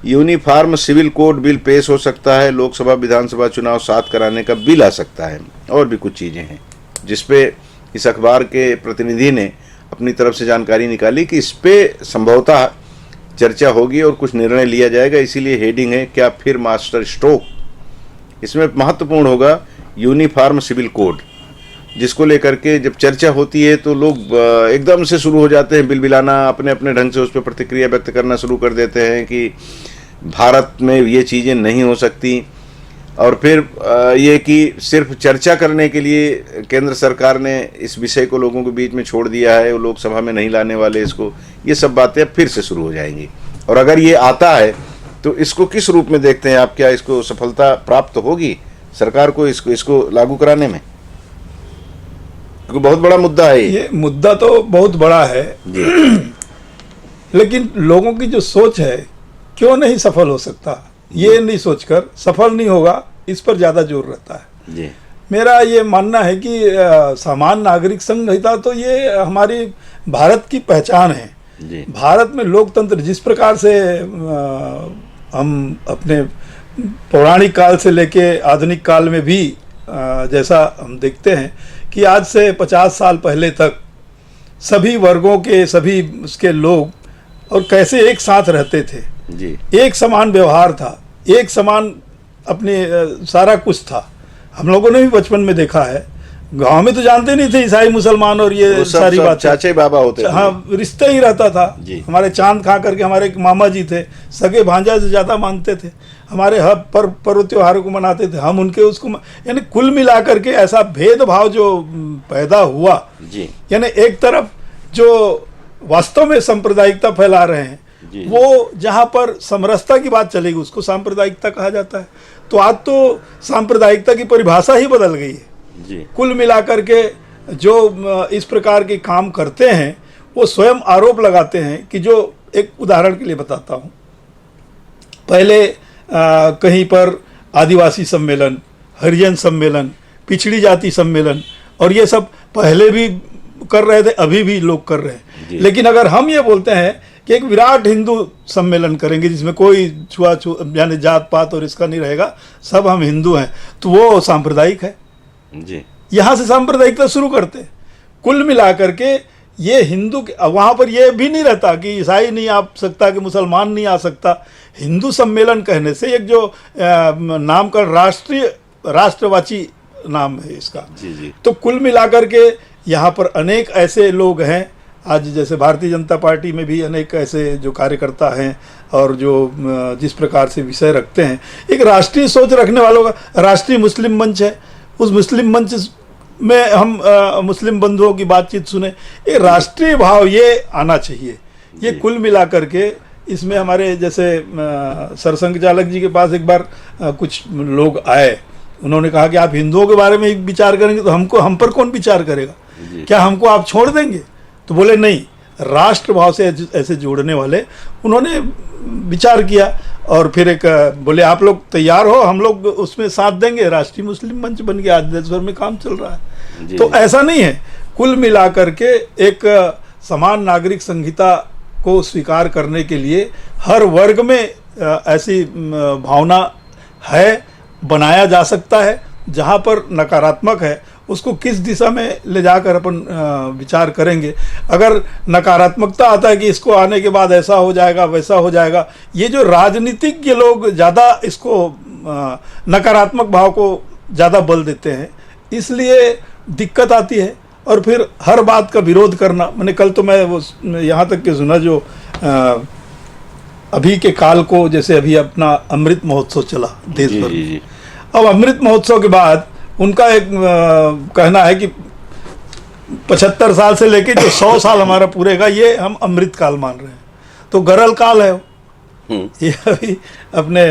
uniform civil code bill पेश हो सकता है, लोकसभा विधानसभा चुनाव 7 कराने का बिल आ सकता है, और भी कुछ चीज़ें हैं जिसपे इस अखबार के प्रतिनिधि ने अपनी तरफ से जानकारी निकाली कि इस पे संभवतः चर्चा होगी और कुछ निर्णय लिया जाएगा। इसीलिए हेडिंग है, क्या फिर मास्टर स्ट्रोक। इसमें महत्वपूर्ण होगा यूनिफॉर्म सिविल कोड, जिसको लेकर के जब चर्चा होती है तो लोग एकदम से शुरू हो जाते हैं बिलबिलाना, अपने अपने ढंग से उस पर प्रतिक्रिया व्यक्त करना शुरू कर देते हैं कि भारत में ये चीज़ें नहीं हो सकती। और फिर ये कि सिर्फ चर्चा करने के लिए केंद्र सरकार ने इस विषय को लोगों के बीच में छोड़ दिया है, वो लोकसभा में नहीं लाने वाले इसको, ये सब बातें अब फिर से शुरू हो जाएंगी। और अगर ये आता है तो इसको किस रूप में देखते हैं आप? क्या इसको सफलता प्राप्त होगी सरकार को इसको लागू कराने में? क्योंकि बहुत बड़ा मुद्दा है ये मुद्दा तो बहुत बड़ा है लेकिन लोगों की जो सोच है क्यों नहीं सफल हो सकता, ये नहीं सोचकर सफल नहीं होगा, इस पर ज़्यादा जोर रहता है जी। मेरा ये मानना है कि सामान्य नागरिक संहिता तो ये हमारी भारत की पहचान है जी। भारत में लोकतंत्र जिस प्रकार से हम अपने पौराणिक काल से लेके आधुनिक काल में भी जैसा हम देखते हैं कि आज से 50 साल पहले तक सभी वर्गों के सभी उसके लोग और कैसे एक साथ रहते थे जी। एक समान व्यवहार था, एक समान अपने सारा कुछ था। हम लोगों ने भी बचपन में देखा है, गांव में तो जानते नहीं थे ईसाई मुसलमान और ये सारी बात, चाचे बाबा होते थे। हाँ, रिश्ता ही रहता था जी। हमारे चांद खा करके हमारे एक मामा जी थे, सगे भांजा से ज़्यादा मानते थे, हमारे हर पर्व त्योहारों को मनाते थे, हम उनके उसको यानी कुल मिला करके ऐसा भेदभाव जो पैदा हुआ जी। यानी एक तरफ जो वास्तव में सांप्रदायिकता फैला रहे हैं जी। वो जहाँ पर समरसता की बात चलेगी उसको सांप्रदायिकता कहा जाता है। तो आज तो सांप्रदायिकता की परिभाषा ही बदल गई है जी। कुल मिलाकर के जो इस प्रकार के काम करते हैं वो स्वयं आरोप लगाते हैं कि जो एक उदाहरण के लिए बताता हूँ, पहले कहीं पर आदिवासी सम्मेलन, हरिजन सम्मेलन, पिछड़ी जाति सम्मेलन और ये सब पहले भी कर रहे थे, अभी भी लोग कर रहे हैं। लेकिन अगर हम ये बोलते हैं कि एक विराट हिंदू सम्मेलन करेंगे जिसमें कोई यानी जात पात और इसका नहीं रहेगा, सब हम हिंदू हैं, तो वो सांप्रदायिक है जी। यहाँ से सांप्रदायिकता शुरू करते हैं। कुल मिलाकर के ये हिंदू वहाँ पर ये भी नहीं रहता कि ईसाई नहीं आ सकता कि मुसलमान नहीं आ सकता। हिंदू सम्मेलन कहने से एक जो नाम का राष्ट्रवाची नाम है इसका जी जी। तो कुल मिलाकर के यहाँ पर अनेक ऐसे लोग हैं आज, जैसे भारतीय जनता पार्टी में भी अनेक ऐसे जो कार्यकर्ता हैं और जो जिस प्रकार से विषय रखते हैं, एक राष्ट्रीय सोच रखने वालों का राष्ट्रीय मुस्लिम मंच है, उस मुस्लिम मंच में हम मुस्लिम बंधुओं की बातचीत सुने, ये राष्ट्रीय भाव ये आना चाहिए। ये कुल मिला करके इसमें हमारे जैसे सरसंघ चालक जी के पास एक बार कुछ लोग आए, उन्होंने कहा कि आप हिंदुओं के बारे में विचार करेंगे तो हम पर कौन विचार करेगा, क्या हमको आप छोड़ देंगे? तो बोले नहीं, राष्ट्र भाव से ऐसे जोड़ने वाले उन्होंने विचार किया और फिर एक बोले आप लोग तैयार हो, हम लोग उसमें साथ देंगे। राष्ट्रीय मुस्लिम मंच बन गया, आज देश भर में काम चल रहा है। तो ऐसा नहीं है, कुल मिलाकर के एक समान नागरिक संहिता को स्वीकार करने के लिए हर वर्ग में ऐसी भावना है, बनाया जा सकता है। जहाँ पर नकारात्मक है उसको किस दिशा में ले जाकर अपन विचार करेंगे। अगर नकारात्मकता आता है कि इसको आने के बाद ऐसा हो जाएगा वैसा हो जाएगा, ये जो राजनीतिज्ञ लोग ज़्यादा इसको नकारात्मक भाव को ज़्यादा बल देते हैं, इसलिए दिक्कत आती है। और फिर हर बात का विरोध करना, मैंने कल तो मैं वो यहाँ तक के सुना जो अभी के काल को, जैसे अभी अपना अमृत महोत्सव चला देश भर में, अब अमृत महोत्सव के बाद उनका एक कहना है कि 75 साल से लेके जो 100 साल हमारा पूरेगा ये हम अमृत काल मान रहे हैं। तो गरल काल है ये अभी अपने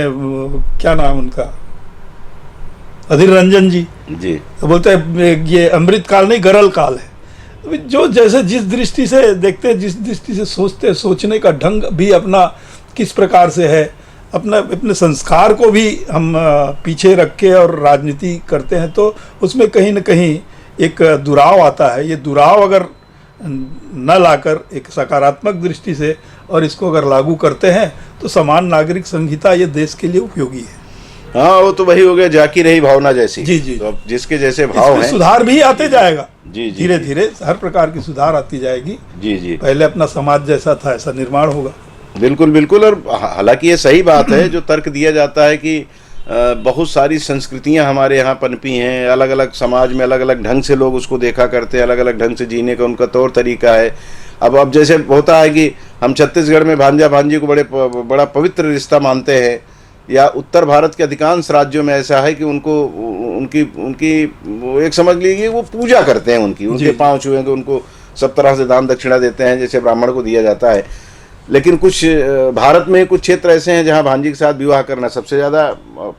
क्या नाम उनका, अधीर रंजन जी तो बोलते हैं ये अमृत काल नहीं गरल काल है। जो जैसे जिस दृष्टि से देखते हैं, जिस दृष्टि से सोचते हैं, सोचने का ढंग भी अपना किस प्रकार से है, अपने संस्कार को भी हम पीछे रख के और राजनीति करते हैं तो उसमें कहीं न कहीं एक दुराव आता है। ये दुराव अगर न लाकर एक सकारात्मक दृष्टि से और इसको अगर लागू करते हैं तो समान नागरिक संहिता ये देश के लिए उपयोगी है। हाँ, वो तो वही हो गया जाकी रही भावना जैसी। जी जी। तो अब जिसके जैसे भाव हैं, सुधार भी आते जाएगा। जी जी। धीरे धीरे हर प्रकार की सुधार आती जाएगी। जी जी। पहले अपना समाज जैसा था ऐसा निर्माण होगा। बिल्कुल बिल्कुल। और हालांकि ये सही बात है जो तर्क दिया जाता है कि बहुत सारी संस्कृतियां हमारे यहाँ पनपी हैं, अलग अलग समाज में अलग अलग ढंग से लोग उसको देखा करते हैं, अलग अलग ढंग से जीने का उनका तौर तरीका है। अब जैसे होता है कि हम छत्तीसगढ़ में भांजा भांजी को बड़ा पवित्र रिश्ता मानते हैं, या उत्तर भारत के अधिकांश राज्यों में ऐसा है कि उनको उनकी उनकी वो एक समझ लीजिए वो पूजा करते हैं, उनके पांव छुएंगे, उनको सब तरह से दान दक्षिणा देते हैं जैसे ब्राह्मण को दिया जाता है। लेकिन कुछ भारत में कुछ क्षेत्र ऐसे हैं जहां भांजी के साथ विवाह करना सबसे ज़्यादा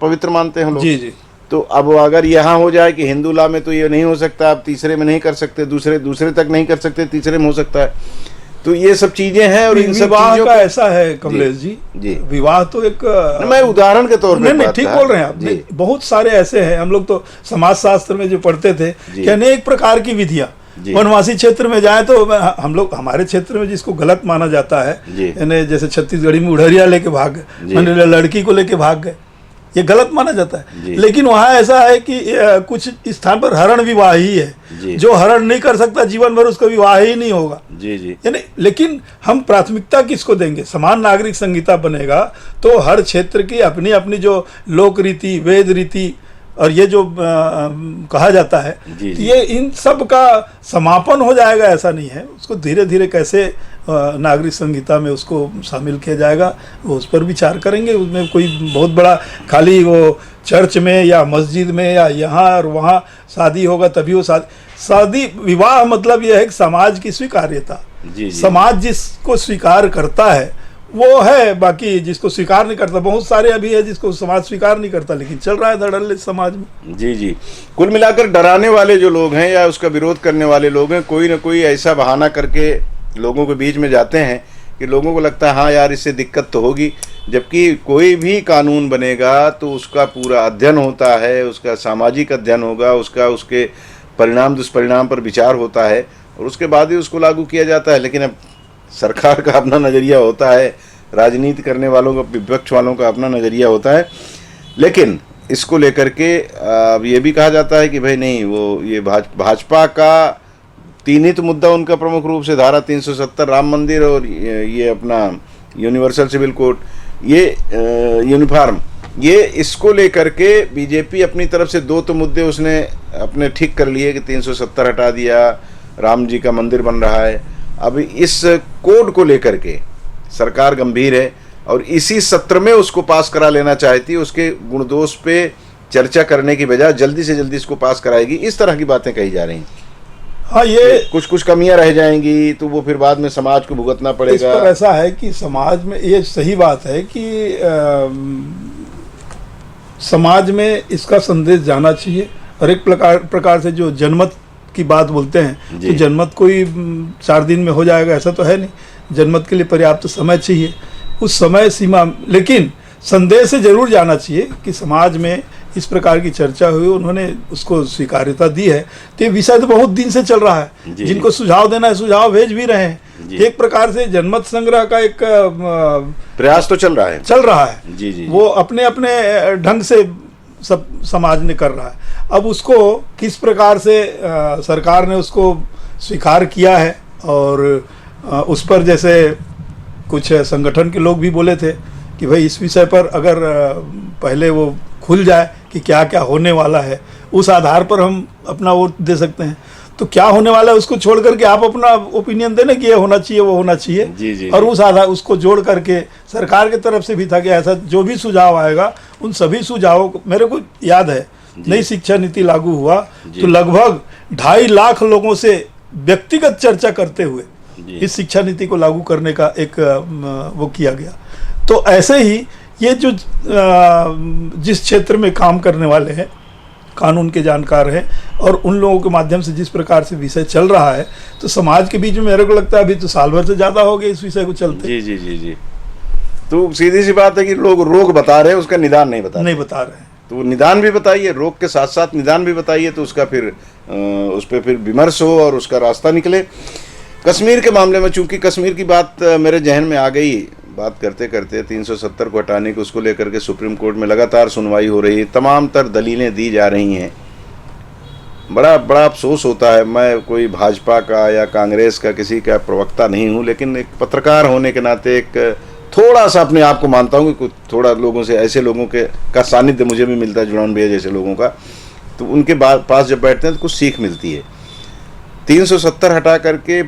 पवित्र मानते हैं लोग। जी जी। तो अब अगर यहाँ हो जाए कि हिंदू लॉ में तो ये नहीं हो सकता, आप तीसरे में नहीं कर सकते, दूसरे तक नहीं कर सकते, तीसरे में हो सकता है, तो ये सब चीजें हैं। और इन सब विवाह चीजों का ऐसा है कमलेश जी, विवाह तो एक मैं उदाहरण के तौर पे नहीं ठीक बोल रहे हैं आप। बहुत सारे ऐसे हैं, हम लोग तो समाज शास्त्र में जो पढ़ते थे कि अनेक प्रकार की विधियां, वनवासी क्षेत्र में जाए तो हम लोग, हमारे क्षेत्र में जिसको गलत माना जाता है, यानी जैसे छत्तीसगढ़ी में उड़हरिया लेके भाग गए, मैंने लड़की को लेके भाग गए, ये गलत माना जाता है। लेकिन वहाँ ऐसा है कि कुछ स्थान पर हरण विवाह ही है, जो हरण नहीं कर सकता जीवन भर उसका विवाह ही नहीं होगा। यानी लेकिन हम प्राथमिकता किसको देंगे? समान नागरिक संहिता बनेगा तो हर क्षेत्र की अपनी अपनी जो लोक रीति, वेद रीति और ये जो कहा जाता है, ये इन सब का समापन हो जाएगा, ऐसा नहीं है। उसको धीरे धीरे कैसे नागरिक संहिता में उसको शामिल किया जाएगा, वो उस पर विचार करेंगे। उसमें कोई बहुत बड़ा खाली वो चर्च में या मस्जिद में या यहाँ और वहाँ शादी होगा तभी वो शादी विवाह मतलब यह है कि समाज की स्वीकार्यता, समाज जिसको स्वीकार करता है वो है, बाकी जिसको स्वीकार नहीं करता, बहुत सारे अभी है जिसको समाज स्वीकार नहीं करता, लेकिन चल रहा है धड़ल्ले समाज में। जी। कुल मिलाकर डराने वाले जो लोग हैं या उसका विरोध करने वाले लोग हैं, कोई ना कोई ऐसा बहाना करके लोगों के बीच में जाते हैं कि लोगों को लगता है हाँ यार इससे दिक्कत तो होगी। जबकि कोई भी कानून बनेगा तो उसका पूरा अध्ययन होता है, उसका सामाजिक अध्ययन होगा, उसके परिणाम दुष्परिणाम पर विचार होता है और उसके बाद ही उसको लागू किया जाता है। लेकिन अब सरकार का अपना नज़रिया होता है, राजनीति करने वालों का, विपक्ष वालों का अपना नज़रिया होता है। लेकिन इसको लेकर के अब ये भी कहा जाता है कि भाई नहीं, वो ये भाजपा का तीन ही तो मुद्दा उनका प्रमुख रूप से धारा 370 राम मंदिर और ये अपना यूनिवर्सल सिविल कोड, ये यूनिफॉर्म, ये इसको लेकर के बीजेपी अपनी तरफ से दो तो मुद्दे उसने अपने ठीक कर लिए कि 370 हटा दिया, राम जी का मंदिर बन रहा है। अब इस कोड को लेकर के सरकार गंभीर है और इसी सत्र में उसको पास करा लेना चाहती है। उसके गुण दोष पे चर्चा करने की बजाय जल्दी से जल्दी इसको पास कराएगी, इस तरह की बातें कही जा रही हैं। हाँ, ये कुछ कमियां रह जाएंगी तो वो फिर बाद में समाज को भुगतना पड़ेगा। इस पर ऐसा है कि समाज में ये सही बात है कि समाज में इसका संदेश जाना चाहिए। और एक प्रकार से जो जनमत की बात बोलते हैं, तो जनमत कोई 4 दिन में हो जाएगा ऐसा तो है नहीं, जनमत के लिए पर्याप्त समय चाहिए, उस समय सीमा। लेकिन संदेश से जरूर जाना चाहिए कि समाज में इस प्रकार की चर्चा हुई, उन्होंने उसको स्वीकार्यता दी है। तो ये विषय तो बहुत दिन से चल रहा है, जिनको सुझाव देना है सुझाव भेज भी रहे हैं। एक प्रकार से जनमत संग्रह का एक प्रयास तो चल रहा है। जी। वो अपने अपने ढंग से सब समाज ने कर रहा है। अब उसको किस प्रकार से सरकार ने उसको स्वीकार किया है, और उस पर जैसे कुछ संगठन के लोग भी बोले थे कि भाई इस विषय पर अगर पहले वो खुल जाए कि क्या क्या होने वाला है, उस आधार पर हम अपना वोट दे सकते हैं। तो क्या होने वाला है उसको छोड़ करके आप अपना ओपिनियन देना कि ये होना चाहिए वो होना चाहिए। जी। और उस आधार उसको जोड़ करके सरकार की तरफ से भी था कि ऐसा जो भी सुझाव आएगा उन सभी सुझावों को, मेरे को याद है नई शिक्षा नीति लागू हुआ तो लगभग 2.5 लाख लोगों से व्यक्तिगत चर्चा करते हुए इस शिक्षा नीति को लागू करने का एक वो किया गया। तो ऐसे ही ये जो जिस क्षेत्र में काम करने वाले हैं, कानून के जानकार हैं, और उन लोगों के माध्यम से जिस प्रकार से विषय चल रहा है, तो समाज के बीच में मेरे को लगता है अभी तो साल भर से ज़्यादा हो गया इस विषय को चलते। जी। तो सीधी सी बात है कि लोग रोग बता रहे हैं, उसका निदान नहीं बता रहे हैं। तो निदान भी बताइए, रोग के साथ साथ निदान भी बताइए, तो उसका फिर उस पर फिर विमर्श हो और उसका रास्ता निकले। कश्मीर के मामले में चूंकि कश्मीर की बात मेरे जहन में आ गई, बात करते करते 370 को हटाने को उसको लेकर के सुप्रीम कोर्ट में लगातार सुनवाई हो रही है, तमाम तर दलीलें दी जा रही हैं। बड़ा अफसोस होता है। मैं कोई भाजपा का या कांग्रेस का किसी का प्रवक्ता नहीं हूं, लेकिन एक पत्रकार होने के नाते एक थोड़ा सा अपने आप को मानता हूं कि कुछ थोड़ा लोगों से, ऐसे लोगों के का सानिध्य मुझे भी मिलता है, जुड़ान भैया जैसे लोगों का, तो उनके पास जब बैठते हैं तो कुछ सीख मिलती है। 370 हटा करके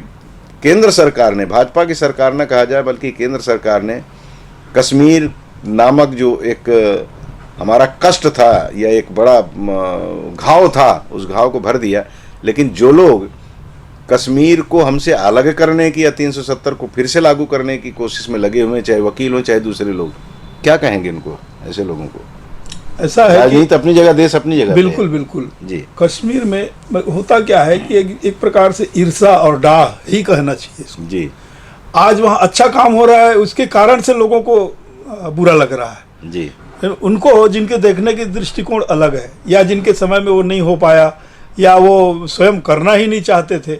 केंद्र सरकार ने, भाजपा की सरकार न कहा जाए बल्कि केंद्र सरकार ने कश्मीर नामक जो एक हमारा कष्ट था या एक बड़ा घाव था, उस घाव को भर दिया। लेकिन जो लोग कश्मीर को हमसे अलग करने की या 370 को फिर से लागू करने की कोशिश में लगे हुए, चाहे वकील हो चाहे दूसरे लोग, क्या कहेंगे इनको, ऐसे लोगों को? ऐसा है कि राजनीति अपनी जगह, देश अपनी जगह। बिल्कुल बिल्कुल जी। कश्मीर में होता क्या है कि एक प्रकार से ईर्षा और डाह ही कहना चाहिए इसको। जी आज वहाँ अच्छा काम हो रहा है, उसके कारण से लोगों को बुरा लग रहा है। जी। उनको जिनके देखने की दृष्टिकोण अलग है, या जिनके समय में वो नहीं हो पाया, या वो स्वयं करना ही नहीं चाहते थे।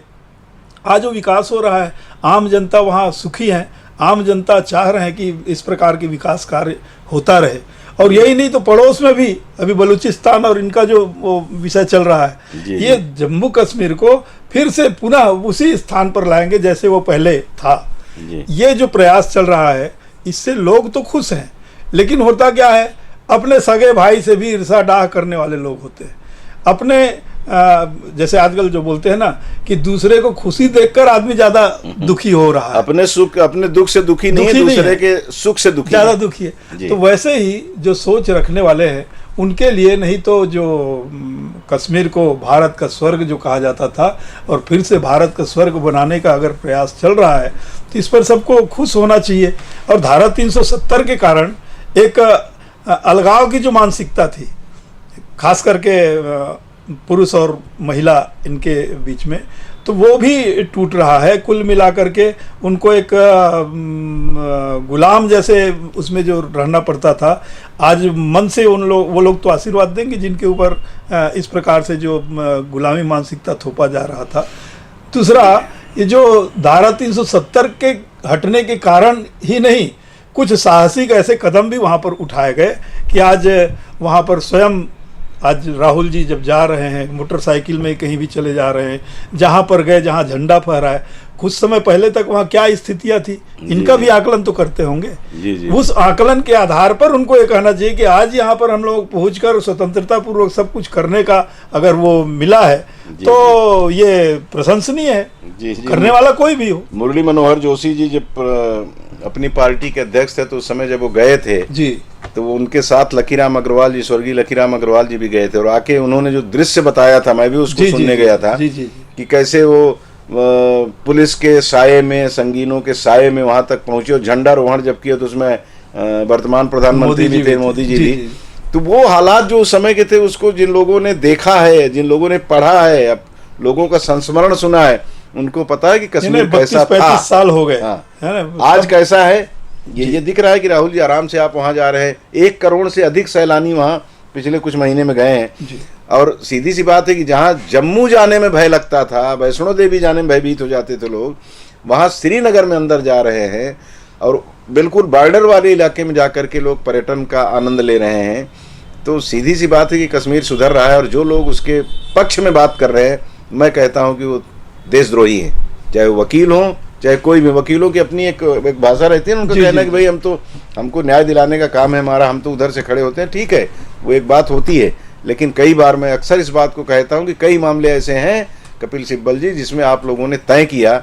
आज जो विकास हो रहा है, आम जनता वहाँ सुखी है, आम जनता चाह रहे हैं कि इस प्रकार के विकास कार्य होता रहे। और यही नहीं तो पड़ोस में भी अभी बलूचिस्तान और इनका जो वो विषय चल रहा है, ये जम्मू कश्मीर को फिर से पुनः उसी स्थान पर लाएंगे जैसे वो पहले था। ये जो प्रयास चल रहा है, इससे लोग तो खुश हैं, लेकिन होता क्या है, अपने सगे भाई से भी ईर्षा डाह करने वाले लोग होते हैं। अपने जैसे आजकल जो बोलते हैं ना कि दूसरे को खुशी देखकर आदमी ज्यादा दुखी हो रहा है, अपने सुख, अपने दुख से दुखी नहीं है, दूसरे के सुख से दुखी ज्यादा दुखी है। तो वैसे ही जो सोच रखने वाले हैं, उनके लिए नहीं तो जो कश्मीर को भारत का स्वर्ग जो कहा जाता था और फिर से भारत का स्वर्ग बनाने का अगर प्रयास चल रहा है, तो इस पर सबको खुश होना चाहिए। और धारा 370 के कारण एक अलगाव की जो मानसिकता थी, खास करके पुरुष और महिला इनके बीच में, तो वो भी टूट रहा है। कुल मिलाकर के उनको एक गुलाम जैसे उसमें जो रहना पड़ता था, आज मन से वो लोग तो आशीर्वाद देंगे जिनके ऊपर इस प्रकार से जो गुलामी मानसिकता थोपा जा रहा था। दूसरा, ये जो धारा 370 के हटने के कारण ही नहीं, कुछ साहसिक ऐसे कदम भी वहाँ पर उठाए गए कि आज वहाँ पर स्वयं आज राहुल जी जब जा रहे हैं मोटरसाइकिल में कहीं भी चले जा रहे हैं, जहाँ पर गए जहाँ झंडा फहरा है, कुछ समय पहले तक वहाँ क्या स्थितियाँ थी, इनका भी आकलन तो करते होंगे। उस आकलन के आधार पर उनको ये कहना चाहिए कि आज यहाँ पर हम लोग पहुँचकर स्वतंत्रता पूर्वक सब कुछ करने का अगर वो मिला है तो ये प्रशंसनीय है, करने वाला कोई भी हो। मुरली मनोहर जोशी जी जब अपनी पार्टी के अध्यक्ष थे, तो उस समय जब वो गए थे जी, तो उनके साथ लकीराम अग्रवाल जी, स्वर्गीय लकीराम अग्रवाल जी भी गए थे, और आके उन्होंने जो दृश्य बताया था, मैं भी उसको सुनने गया था कि कैसे वो पुलिस के साये में, संगीनों के साये में वहां तक पहुंचे और झंडारोहण जब किया, तो उसमें वर्तमान प्रधानमंत्री भी थे, मोदी जी भी। तो वो हालात जो उस समय के थे, उसको जिन लोगों ने देखा है, जिन लोगों ने पढ़ा है, अब लोगों का संस्मरण सुना है, उनको पता है कि कश्मीर कैसा था। 32-35 साल हो गए, आज कैसा है। ये दिख रहा है कि राहुल जी आराम से आप वहां जा रहे हैं। 1 करोड़ से अधिक सैलानी वहां पिछले कुछ महीने में गए हैं जी। और सीधी सी बात है कि जहां जम्मू जाने में भय लगता था, वैष्णो देवी जाने में भयभीत हो जाते थे लोग, वहां श्रीनगर में अंदर जा रहे हैं और बिल्कुल बॉर्डर वाले इलाके में जाकर के लोग पर्यटन का आनंद ले रहे हैं। तो सीधी सी बात है कि कश्मीर सुधर रहा है, और जो लोग उसके पक्ष में बात कर रहे हैं, मैं कहता हूँ कि वो देशद्रोही हैं, चाहे वो वकील हों चाहे कोई भी। वकीलों की अपनी एक भाषा रहती है, उनका कहना है कि भाई हमको न्याय दिलाने का काम है हमारा, हम तो उधर से खड़े होते हैं। ठीक है, वो एक बात होती है, लेकिन कई बार मैं अक्सर इस बात को कहता हूं कि कई मामले ऐसे हैं कपिल सिब्बल जी, जिसमें आप लोगों ने तय किया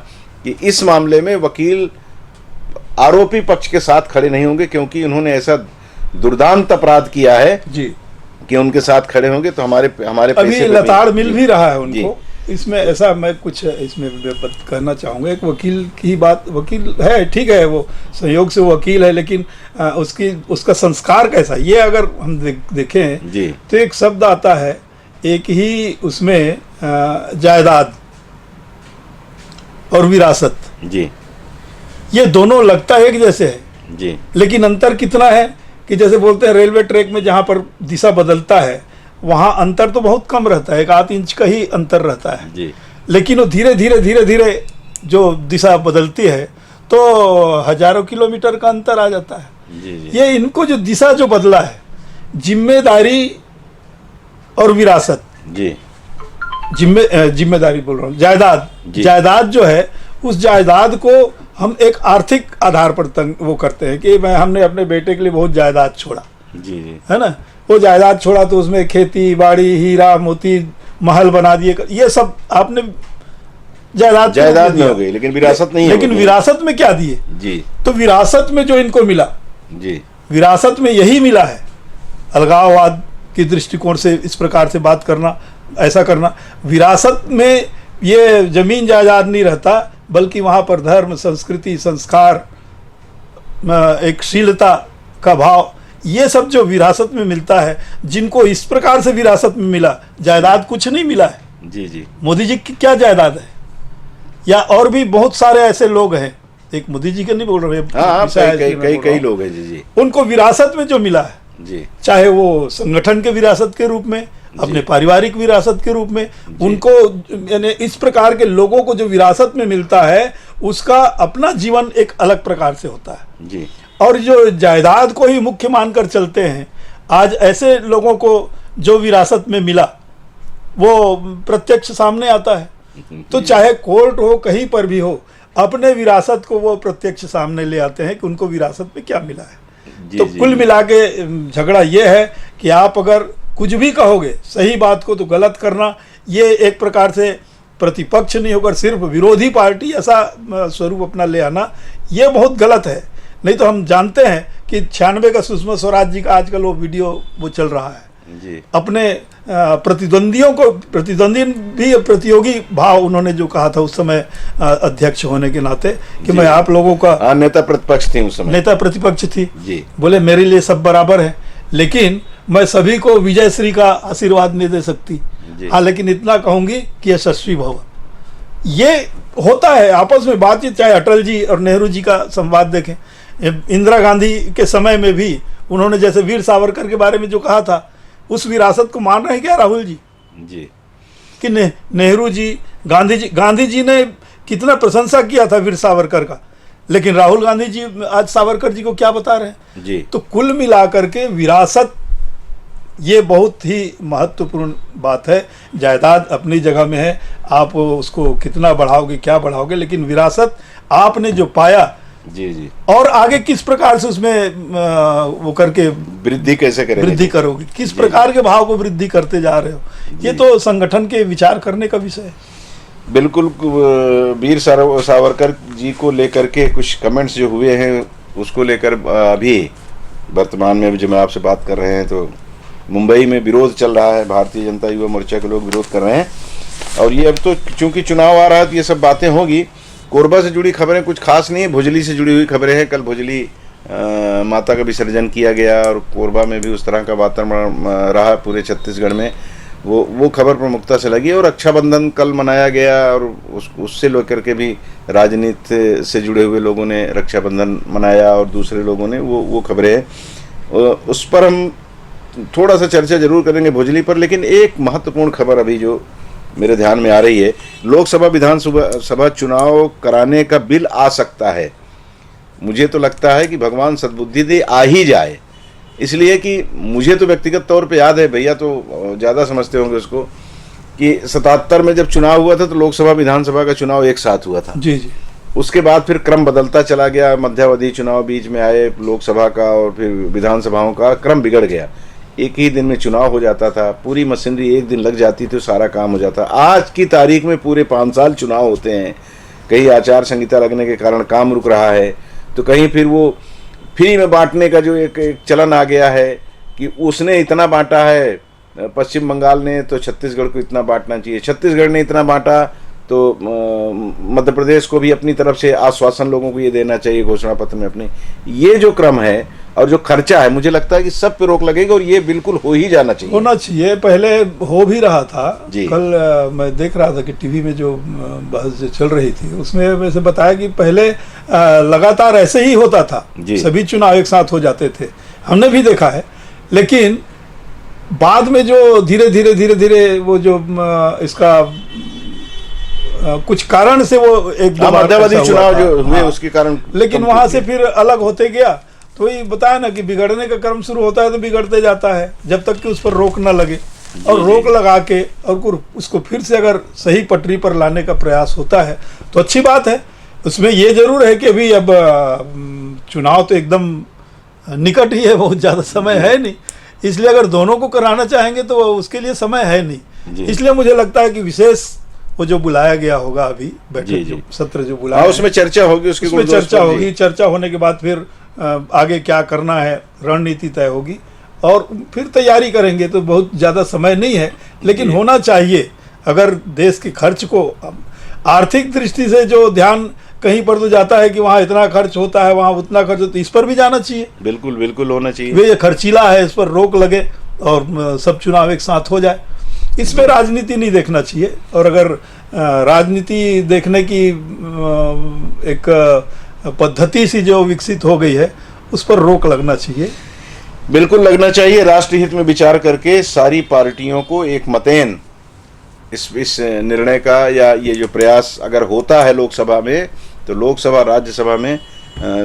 कि इस मामले में वकील आरोपी पक्ष के साथ खड़े नहीं होंगे, क्योंकि उन्होंने ऐसा दुर्दांत अपराध किया है जी कि उनके साथ खड़े होंगे तो हमारे अभी लताड़ मिल भी रहा है उनको। इसमें ऐसा मैं कुछ इसमें कहना चाहूँगा, एक वकील की बात, वकील है ठीक है, वो संयोग से वो वकील है, लेकिन उसका संस्कार कैसा, ये अगर हम देखें जी, तो एक शब्द आता है, एक ही उसमें जायदाद और विरासत जी, ये दोनों लगता है एक जैसे है जी, लेकिन अंतर कितना है कि जैसे बोलते हैं रेलवे ट्रैक में जहाँ पर दिशा बदलता है, वहाँ अंतर तो बहुत कम रहता है, 1 इंच का ही अंतर रहता है जी, लेकिन वो धीरे धीरे जो दिशा बदलती है तो हजारों किलोमीटर का अंतर आ जाता है जी, जी। ये इनको जो दिशा जो बदला है, जिम्मेदारी और विरासत जी, जिम्मेदारी बोल रहा हूँ, जायदाद जो है, उस जायदाद को हम एक आर्थिक आधार पर वो करते हैं कि हमने अपने बेटे के लिए बहुत जायदाद छोड़ा जी, है ना, वो जायदाद छोड़ा तो उसमें खेती बाड़ी, हीरा मोती, महल बना दिए, ये सब आपने जायदाद में हो गई, लेकिन विरासत नहीं है। लेकिन विरासत में क्या दिए जी। तो विरासत में जो इनको मिला, जी, विरासत में यही मिला है, अलगाववाद की दृष्टिकोण से इस प्रकार से बात करना, ऐसा करना। विरासत में ये जमीन जायदाद नहीं रहता, बल्कि वहाँ पर धर्म, संस्कृति, संस्कार, एक शीलता का भाव, ये सब जो विरासत में मिलता है, जिनको इस प्रकार से विरासत में मिला, जायदाद कुछ नहीं मिला है। जी, जी। मोदी जी की क्या जायदाद है, या और भी बहुत सारे ऐसे लोग हैं, एक मोदी जी के नहीं बोल रहे, हाँ, कई लोग हैं। जी, जी। उनको विरासत में जो मिला है, जी, चाहे वो संगठन के विरासत के रूप में, अपने पारिवारिक विरासत के रूप में, उनको यानी इस प्रकार के लोगों को जो विरासत में मिलता है, उसका अपना जीवन एक अलग प्रकार से होता है। जी। और जो जायदाद को ही मुख्य मानकर चलते हैं, आज ऐसे लोगों को जो विरासत में मिला वो प्रत्यक्ष सामने आता है। तो चाहे कोर्ट हो, कहीं पर भी हो, अपने विरासत को वो प्रत्यक्ष सामने ले आते हैं कि उनको विरासत में क्या मिला है। तो कुल मिला के झगड़ा ये है कि आप अगर कुछ भी कहोगे, सही बात को तो गलत करना, ये एक प्रकार से प्रतिपक्ष नहीं होकर सिर्फ विरोधी पार्टी ऐसा स्वरूप अपना ले आना, ये बहुत गलत है। नहीं तो हम जानते हैं कि 96 का सुषमा स्वराज जी का आजकल वो वीडियो वो चल रहा है जी। अपने प्रतिद्वंदियों को, प्रतिद्वंदी भी प्रतियोगी भाव उन्होंने जो कहा था उस समय अध्यक्ष होने के नाते कि मैं आप लोगों का, नेता प्रतिपक्ष थी उस समय, नेता प्रतिपक्ष थी जी। बोले मेरे लिए सब बराबर है, लेकिन मैं सभी को विजय श्री का आशीर्वाद नहीं दे सकती। हाँ, लेकिन इतना कहूंगी कि यशस्वी भव। ये होता है आपस में बातचीत। चाहे अटल जी और नेहरू जी का संवाद देखें, इंदिरा गांधी के समय में भी उन्होंने जैसे वीर सावरकर के बारे में जो कहा था, उस विरासत को मान रहे हैं क्या राहुल जी? जी। कि नेहरू जी, गांधी जी ने कितना प्रशंसा किया था वीर सावरकर का, लेकिन राहुल गांधी जी आज सावरकर जी को क्या बता रहे हैं जी। तो कुल मिलाकर के विरासत ये बहुत ही महत्वपूर्ण बात है। जायदाद अपनी जगह में है, आप उसको कितना बढ़ाओगे, क्या बढ़ाओगे, लेकिन विरासत आपने जो पाया, जी, जी, और आगे किस प्रकार से उसमें वो करके वृद्धि कैसे करेंगे, वृद्धि करोगे, किस प्रकार के भाव को वृद्धि करते जा रहे हो, ये तो संगठन के विचार करने का विषय है। बिल्कुल। वीर सावरकर जी को लेकर के कुछ कमेंट्स जो हुए हैं, उसको लेकर अभी वर्तमान में जब मैं आपसे बात कर रहे हैं तो मुंबई में विरोध चल रहा है, भारतीय जनता युवा मोर्चा के लोग विरोध कर रहे हैं। और ये अब तो चूंकि चुनाव आ रहा है तो ये सब बातें होगी। कोरबा से जुड़ी खबरें कुछ खास नहीं है, भुजली से जुड़ी हुई खबरें हैं। कल भुजली माता का विसर्जन किया गया और कोरबा में भी उस तरह का वातावरण रहा पूरे छत्तीसगढ़ में, वो खबर प्रमुखता से लगी। और रक्षाबंधन कल मनाया गया और उससे लेकर के भी राजनीति से जुड़े हुए लोगों ने रक्षाबंधन मनाया और दूसरे लोगों ने वो खबरें, उस पर हम थोड़ा सा चर्चा जरूर करेंगे भुजली पर। लेकिन एक महत्वपूर्ण खबर अभी जो मेरे ध्यान में आ रही है, लोकसभा विधानसभा चुनाव कराने का बिल आ सकता है। मुझे तो लगता है कि भगवान सद्बुद्धि दे आ ही जाए, इसलिए कि मुझे तो व्यक्तिगत तौर पे याद है, भैया तो ज़्यादा समझते होंगे उसको, कि 77 में जब चुनाव हुआ था तो लोकसभा विधानसभा का चुनाव एक साथ हुआ था। जी जी। उसके बाद फिर क्रम बदलता चला गया, मध्यावधि चुनाव बीच में आए, लोकसभा का और फिर विधानसभाओं का क्रम बिगड़ गया। एक ही दिन में चुनाव हो जाता था, पूरी मशीनरी एक दिन लग जाती थी, सारा काम हो जाता। आज की तारीख में पूरे 5 साल चुनाव होते हैं। कहीं आचार संहिता लगने के कारण काम रुक रहा है, तो कहीं फिर वो फ्री में बांटने का जो एक चलन आ गया है कि उसने इतना बांटा है पश्चिम बंगाल ने तो छत्तीसगढ़ को इतना बांटना चाहिए, छत्तीसगढ़ ने इतना बांटा तो मध्य प्रदेश को भी अपनी तरफ से आश्वासन लोगों को ये देना चाहिए घोषणा पत्र में अपने। ये जो क्रम है और जो खर्चा है, मुझे लगता है कि सब पे रोक लगेगी और ये बिल्कुल हो ही जाना चाहिए। होना चाहिए, पहले हो भी रहा था। कल मैं देख रहा था कि टीवी में जो बहस चल रही थी उसमें वैसे बताया कि पहले लगातार ऐसे ही होता था, सभी चुनाव एक साथ हो जाते थे, हमने भी देखा है। लेकिन बाद में जो धीरे धीरे वो जो इसका कुछ कारण से वो एक दो मध्यावधि चुनाव जो हुए उसके कारण, लेकिन वहां से फिर अलग होते गया। तो ये बताया ना कि बिगड़ने का क्रम शुरू होता है तो बिगड़ते जाता है, जब तक कि उस पर रोक न लगे। और रोक लगा के और उसको फिर से अगर सही पटरी पर लाने का प्रयास होता है तो अच्छी बात है। उसमें ये जरूर है कि अभी अब चुनाव तो एकदम निकट ही है, बहुत ज़्यादा समय है नहीं, इसलिए अगर दोनों को कराना चाहेंगे तो उसके लिए समय है नहीं। इसलिए मुझे लगता है कि विशेष वो जो बुलाया गया होगा अभी बैठक जी, जो जी। सत्र जो बुलाया हाँ, उसमें चर्चा होगी, उसकी उसमें गुलदोस्त चर्चा पर, जी। होगी, चर्चा होने के बाद फिर आगे क्या करना है रणनीति तय होगी और फिर तैयारी करेंगे। तो बहुत ज़्यादा समय नहीं है, लेकिन जी। होना चाहिए। अगर देश के खर्च को आर्थिक दृष्टि से जो ध्यान कहीं पर तो जाता है कि वहाँ इतना खर्च होता है, वहाँ उतना खर्च होता है, इस पर भी जाना चाहिए। बिल्कुल बिल्कुल होना चाहिए। वे ये खर्चीला है, इस पर रोक लगे और सब चुनाव एक साथ हो जाए। इसमें राजनीति नहीं देखना चाहिए। और अगर राजनीति देखने की एक पद्धति सी जो विकसित हो गई है, उस पर रोक लगना चाहिए। बिल्कुल लगना चाहिए। राष्ट्रहित में विचार करके सारी पार्टियों को एक मतैन इस निर्णय का, या ये जो प्रयास अगर होता है लोकसभा में, तो लोकसभा राज्यसभा में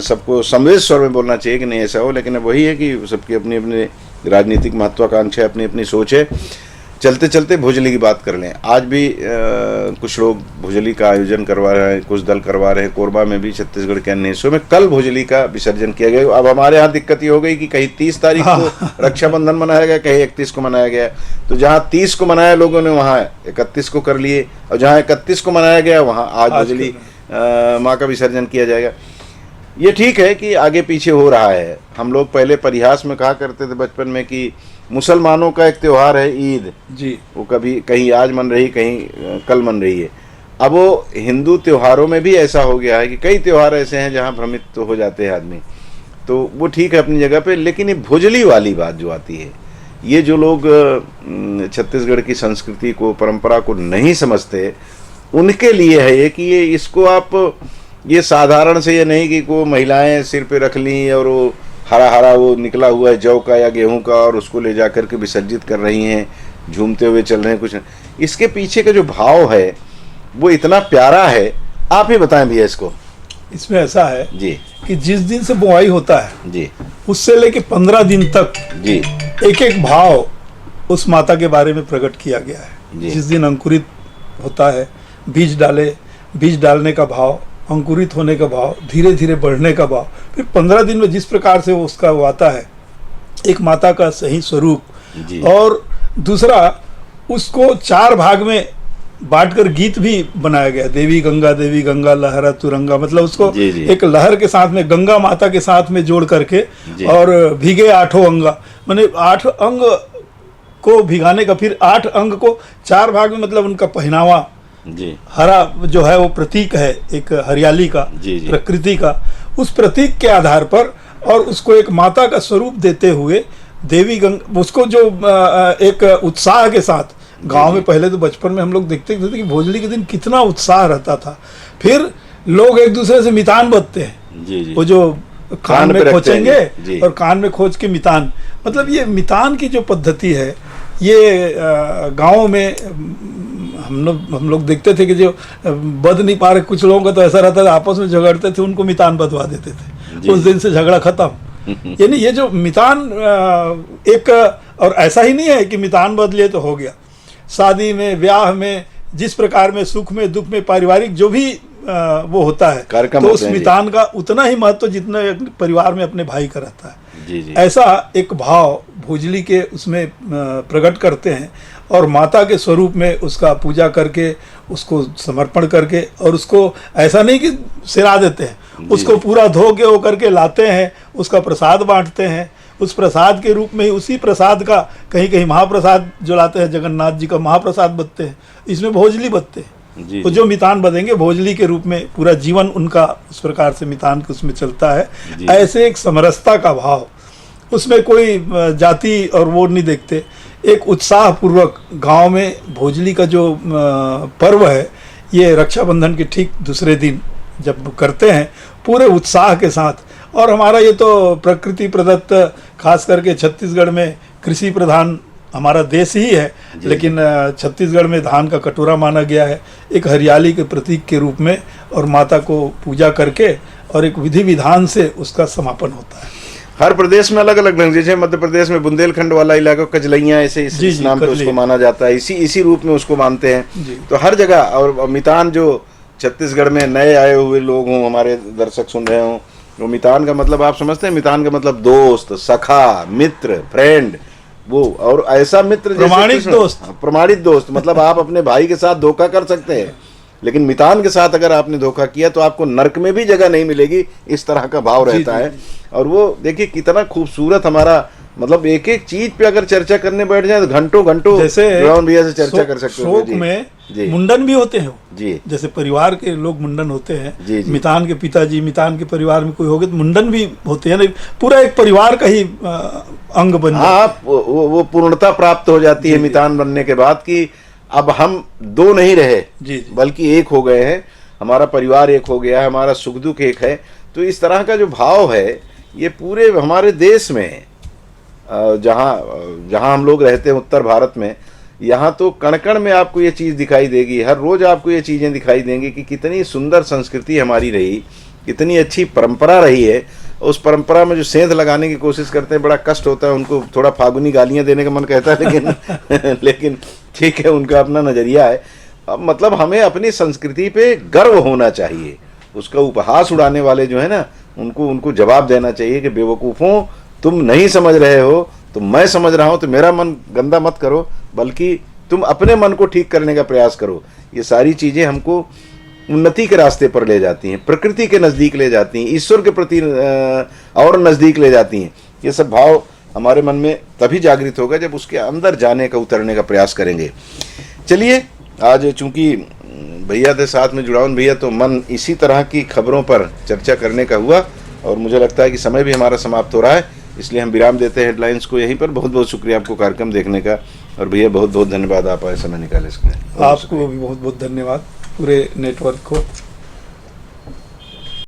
सबको समवेत स्वर में बोलना चाहिए कि नहीं ऐसा हो। लेकिन अब वही है कि सबकी अपनी अपनी राजनीतिक महत्वाकांक्षा है, अपनी अपनी सोच है। चलते चलते भोजली की बात कर लें। आज भी कुछ लोग भोजली का आयोजन करवा रहे हैं, कुछ दल करवा रहे हैं। कोरबा में भी छत्तीसगढ़ के अन्य हिस्सों में कल भोजली का विसर्जन किया गया। अब हमारे यहाँ दिक्कत ये हो गई कि कहीं 30 तारीख को रक्षाबंधन मनाया गया, कहीं 31 को मनाया गया। तो जहाँ 30 को मनाया लोगों ने, वहाँ 31 को कर लिए, और जहाँ 31 को मनाया गया वहाँ आज भोजली माँ का विसर्जन किया जाएगा। ये ठीक है कि आगे पीछे हो रहा है। हम लोग पहले परिहास में कहा करते थे बचपन में कि मुसलमानों का एक त्योहार है ईद जी, वो कभी कहीं आज मन रही, कहीं कल मन रही है। अब वो हिंदू त्योहारों में भी ऐसा हो गया है कि कई त्योहार ऐसे हैं जहाँ भ्रमित तो हो जाते हैं आदमी। तो वो ठीक है अपनी जगह पे, लेकिन ये भोजली वाली बात जो आती है, ये जो लोग छत्तीसगढ़ की संस्कृति को, परंपरा को नहीं समझते, उनके लिए है ये कि ये इसको आप ये साधारण से ये नहीं कि को महिलाएं सिर पे रख ली और वो हरा हरा वो निकला हुआ है जौ का या गेहूं का और उसको ले जा करके विसर्जित कर रही हैं, झूमते हुए चल रहे हैं। कुछ इसके पीछे का जो भाव है वो इतना प्यारा है। आप ही बताएं भैया इसको। इसमें ऐसा है जी कि जिस दिन से बुआई होता है जी उससे लेके 15 दिन तक जी एक एक भाव उस माता के बारे में प्रकट किया गया है। जी। जिस दिन अंकुरित होता है, बीज डालने का भाव, अंकुरित होने का भाव, धीरे धीरे बढ़ने का भाव, फिर 15 दिन में जिस प्रकार से उसका वो आता है, एक माता का सही स्वरूप। जी। और दूसरा, उसको 4 भाग में बांटकर गीत भी बनाया गया। देवी गंगा लहरा तुरंगा, मतलब उसको जी, जी। एक लहर के साथ में, गंगा माता के साथ में जोड़ करके, जी। और भीगे 8 अंगा, माने 8 अंग को भिगाने का, फिर 8 अंग को 4 भाग में, मतलब उनका पहनावा जी हरा जो है वो प्रतीक है एक हरियाली का, जी, जी। प्रकृति का। उस प्रतीक के आधार पर और उसको एक माता का स्वरूप देते हुए देवी गंगा, उसको जो एक उत्साह के साथ गांव में, पहले तो बचपन में हम लोग देखते थे कि भोजली के दिन कितना उत्साह रहता था। फिर लोग एक दूसरे से मितान बदते हैं। जी जी। वो जो कान में पे रखते खोचेंगे हैं जी। और कान में खोज के मितान, मतलब ये मितान की जो पद्धति है, ये गाँव में हम लोग देखते थे कि जो बद नहीं पा रहे कुछ लोगों का, तो ऐसा रहता था आपस में झगड़ते थे, उनको मितान बदवा देते थे। जी। उस दिन से झगड़ा खत्म। यानी ये जो मितान एक, और ऐसा ही नहीं है कि मितान बदले तो हो गया। शादी में, ब्याह में, जिस प्रकार में सुख में दुख में पारिवारिक जो भी वो होता है, कार्यक्रम तो होते उस हैं जी। मितान का उतना ही महत्व जितना परिवार में अपने भाई का रहता है। जी जी। ऐसा एक भाव भोजली के उसमें प्रकट करते हैं और माता के स्वरूप में उसका पूजा करके, उसको समर्पण करके, और उसको ऐसा नहीं कि सिरा देते हैं, उसको पूरा धो के वो करके लाते हैं, उसका प्रसाद बांटते हैं। उस प्रसाद के रूप में ही, उसी प्रसाद का कहीं कहीं महाप्रसाद जो लाते हैं, जगन्नाथ जी का महाप्रसाद बदते हैं, इसमें भोजली बदते हैं। जी तो जो मितान बदेंगे भोजली के रूप में, पूरा जीवन उनका उस प्रकार से मितान के उसमें चलता है। जी। ऐसे एक समरसता का भाव, उसमें कोई जाति और वो नहीं देखते। एक उत्साह पूर्वक गांव में भोजली का जो पर्व है, ये रक्षाबंधन के ठीक दूसरे दिन जब करते हैं पूरे उत्साह के साथ। और हमारा ये तो प्रकृति प्रदत्त, खास करके छत्तीसगढ़ में कृषि प्रधान हमारा देश ही है, लेकिन छत्तीसगढ़ में धान का कटोरा माना गया है एक हरियाली के प्रतीक के रूप में, और माता को पूजा करके और एक विधि विधान से उसका समापन होता है। हर प्रदेश में अलग अलग ढंग, जैसे मध्य प्रदेश में बुंदेलखंड वाला इलाका कजलैया, ऐसे इस नाम पे उसको माना जाता है, इसी रूप में उसको मानते हैं। तो हर जगह, और मितान जो छत्तीसगढ़ में नए आए हुए लोग हों, हमारे दर्शक सुन रहे हों, वो मितान का मतलब आप समझते हैं? मितान का मतलब दोस्त, सखा, मित्र, फ्रेंड, वो और ऐसा मित्र जैसे प्रमाणित कृष्ण- दोस्त। हाँ, प्रमाणित दोस्त मतलब आप अपने भाई के साथ धोखा कर सकते हैं, लेकिन मितान के साथ अगर आपने धोखा किया तो आपको नरक में भी जगह नहीं मिलेगी, इस तरह का भाव जी, रहता जी, है। और वो देखिए कितना खूबसूरत हमारा मतलब एक एक चीज पे अगर चर्चा करने बैठ जाए तो घंटों घंटों जैसे जुड़ावन भैया से चर्चा कर सकते हो शोक जी। में जी मुंडन भी होते हैं, जी जैसे परिवार के लोग मुंडन होते हैं। जी, जी। मितान के पिताजी, मितान के परिवार में कोई हो गया तो मुंडन भी होते हैं ना, पूरा एक परिवार का ही अंग बन जाता है। हाँ वो पूर्णता प्राप्त हो जाती है जी, जी। मितान बनने के बाद कि अब हम दो नहीं रहे जी, जी। बल्कि एक हो गए हैं, हमारा परिवार एक हो गया है, हमारा सुख दुख एक है। तो इस तरह का जो भाव है ये पूरे हमारे देश में है। जहाँ हम लोग रहते हैं उत्तर भारत में, यहाँ तो कण कण में आपको ये चीज़ दिखाई देगी, हर रोज आपको ये चीज़ें दिखाई देंगी कि कितनी सुंदर संस्कृति हमारी रही, कितनी अच्छी परंपरा रही है। उस परंपरा में जो सेंध लगाने की कोशिश करते हैं बड़ा कष्ट होता है, उनको थोड़ा फागुनी गालियाँ देने का मन कहता है, लेकिन लेकिन ठीक है, उनका अपना नज़रिया है। अब मतलब हमें अपनी संस्कृति पे गर्व होना चाहिए, उसका उपहास उड़ाने वाले जो है ना उनको जवाब देना चाहिए कि बेवकूफ़ों तुम नहीं समझ रहे हो तो मैं समझ रहा हूँ, तो मेरा मन गंदा मत करो, बल्कि तुम अपने मन को ठीक करने का प्रयास करो। ये सारी चीज़ें हमको उन्नति के रास्ते पर ले जाती हैं, प्रकृति के नज़दीक ले जाती हैं, ईश्वर के प्रति और नज़दीक ले जाती हैं। ये सब भाव हमारे मन में तभी जागृत होगा जब उसके अंदर जाने का, उतरने का प्रयास करेंगे। चलिए, आज चूंकि भैया थे साथ में जुड़ावन भैया, तो मन इसी तरह की खबरों पर चर्चा करने का हुआ और मुझे लगता है कि समय भी हमारा समाप्त हो रहा है, इसलिए हम विराम देते हैं हेडलाइंस को यहीं पर। बहुत बहुत शुक्रिया आपको कार्यक्रम देखने का, और भैया बहुत बहुत धन्यवाद आप आए, समय निकाले इसके लिए। आपको भी बहुत बहुत धन्यवाद, पूरे नेटवर्क को।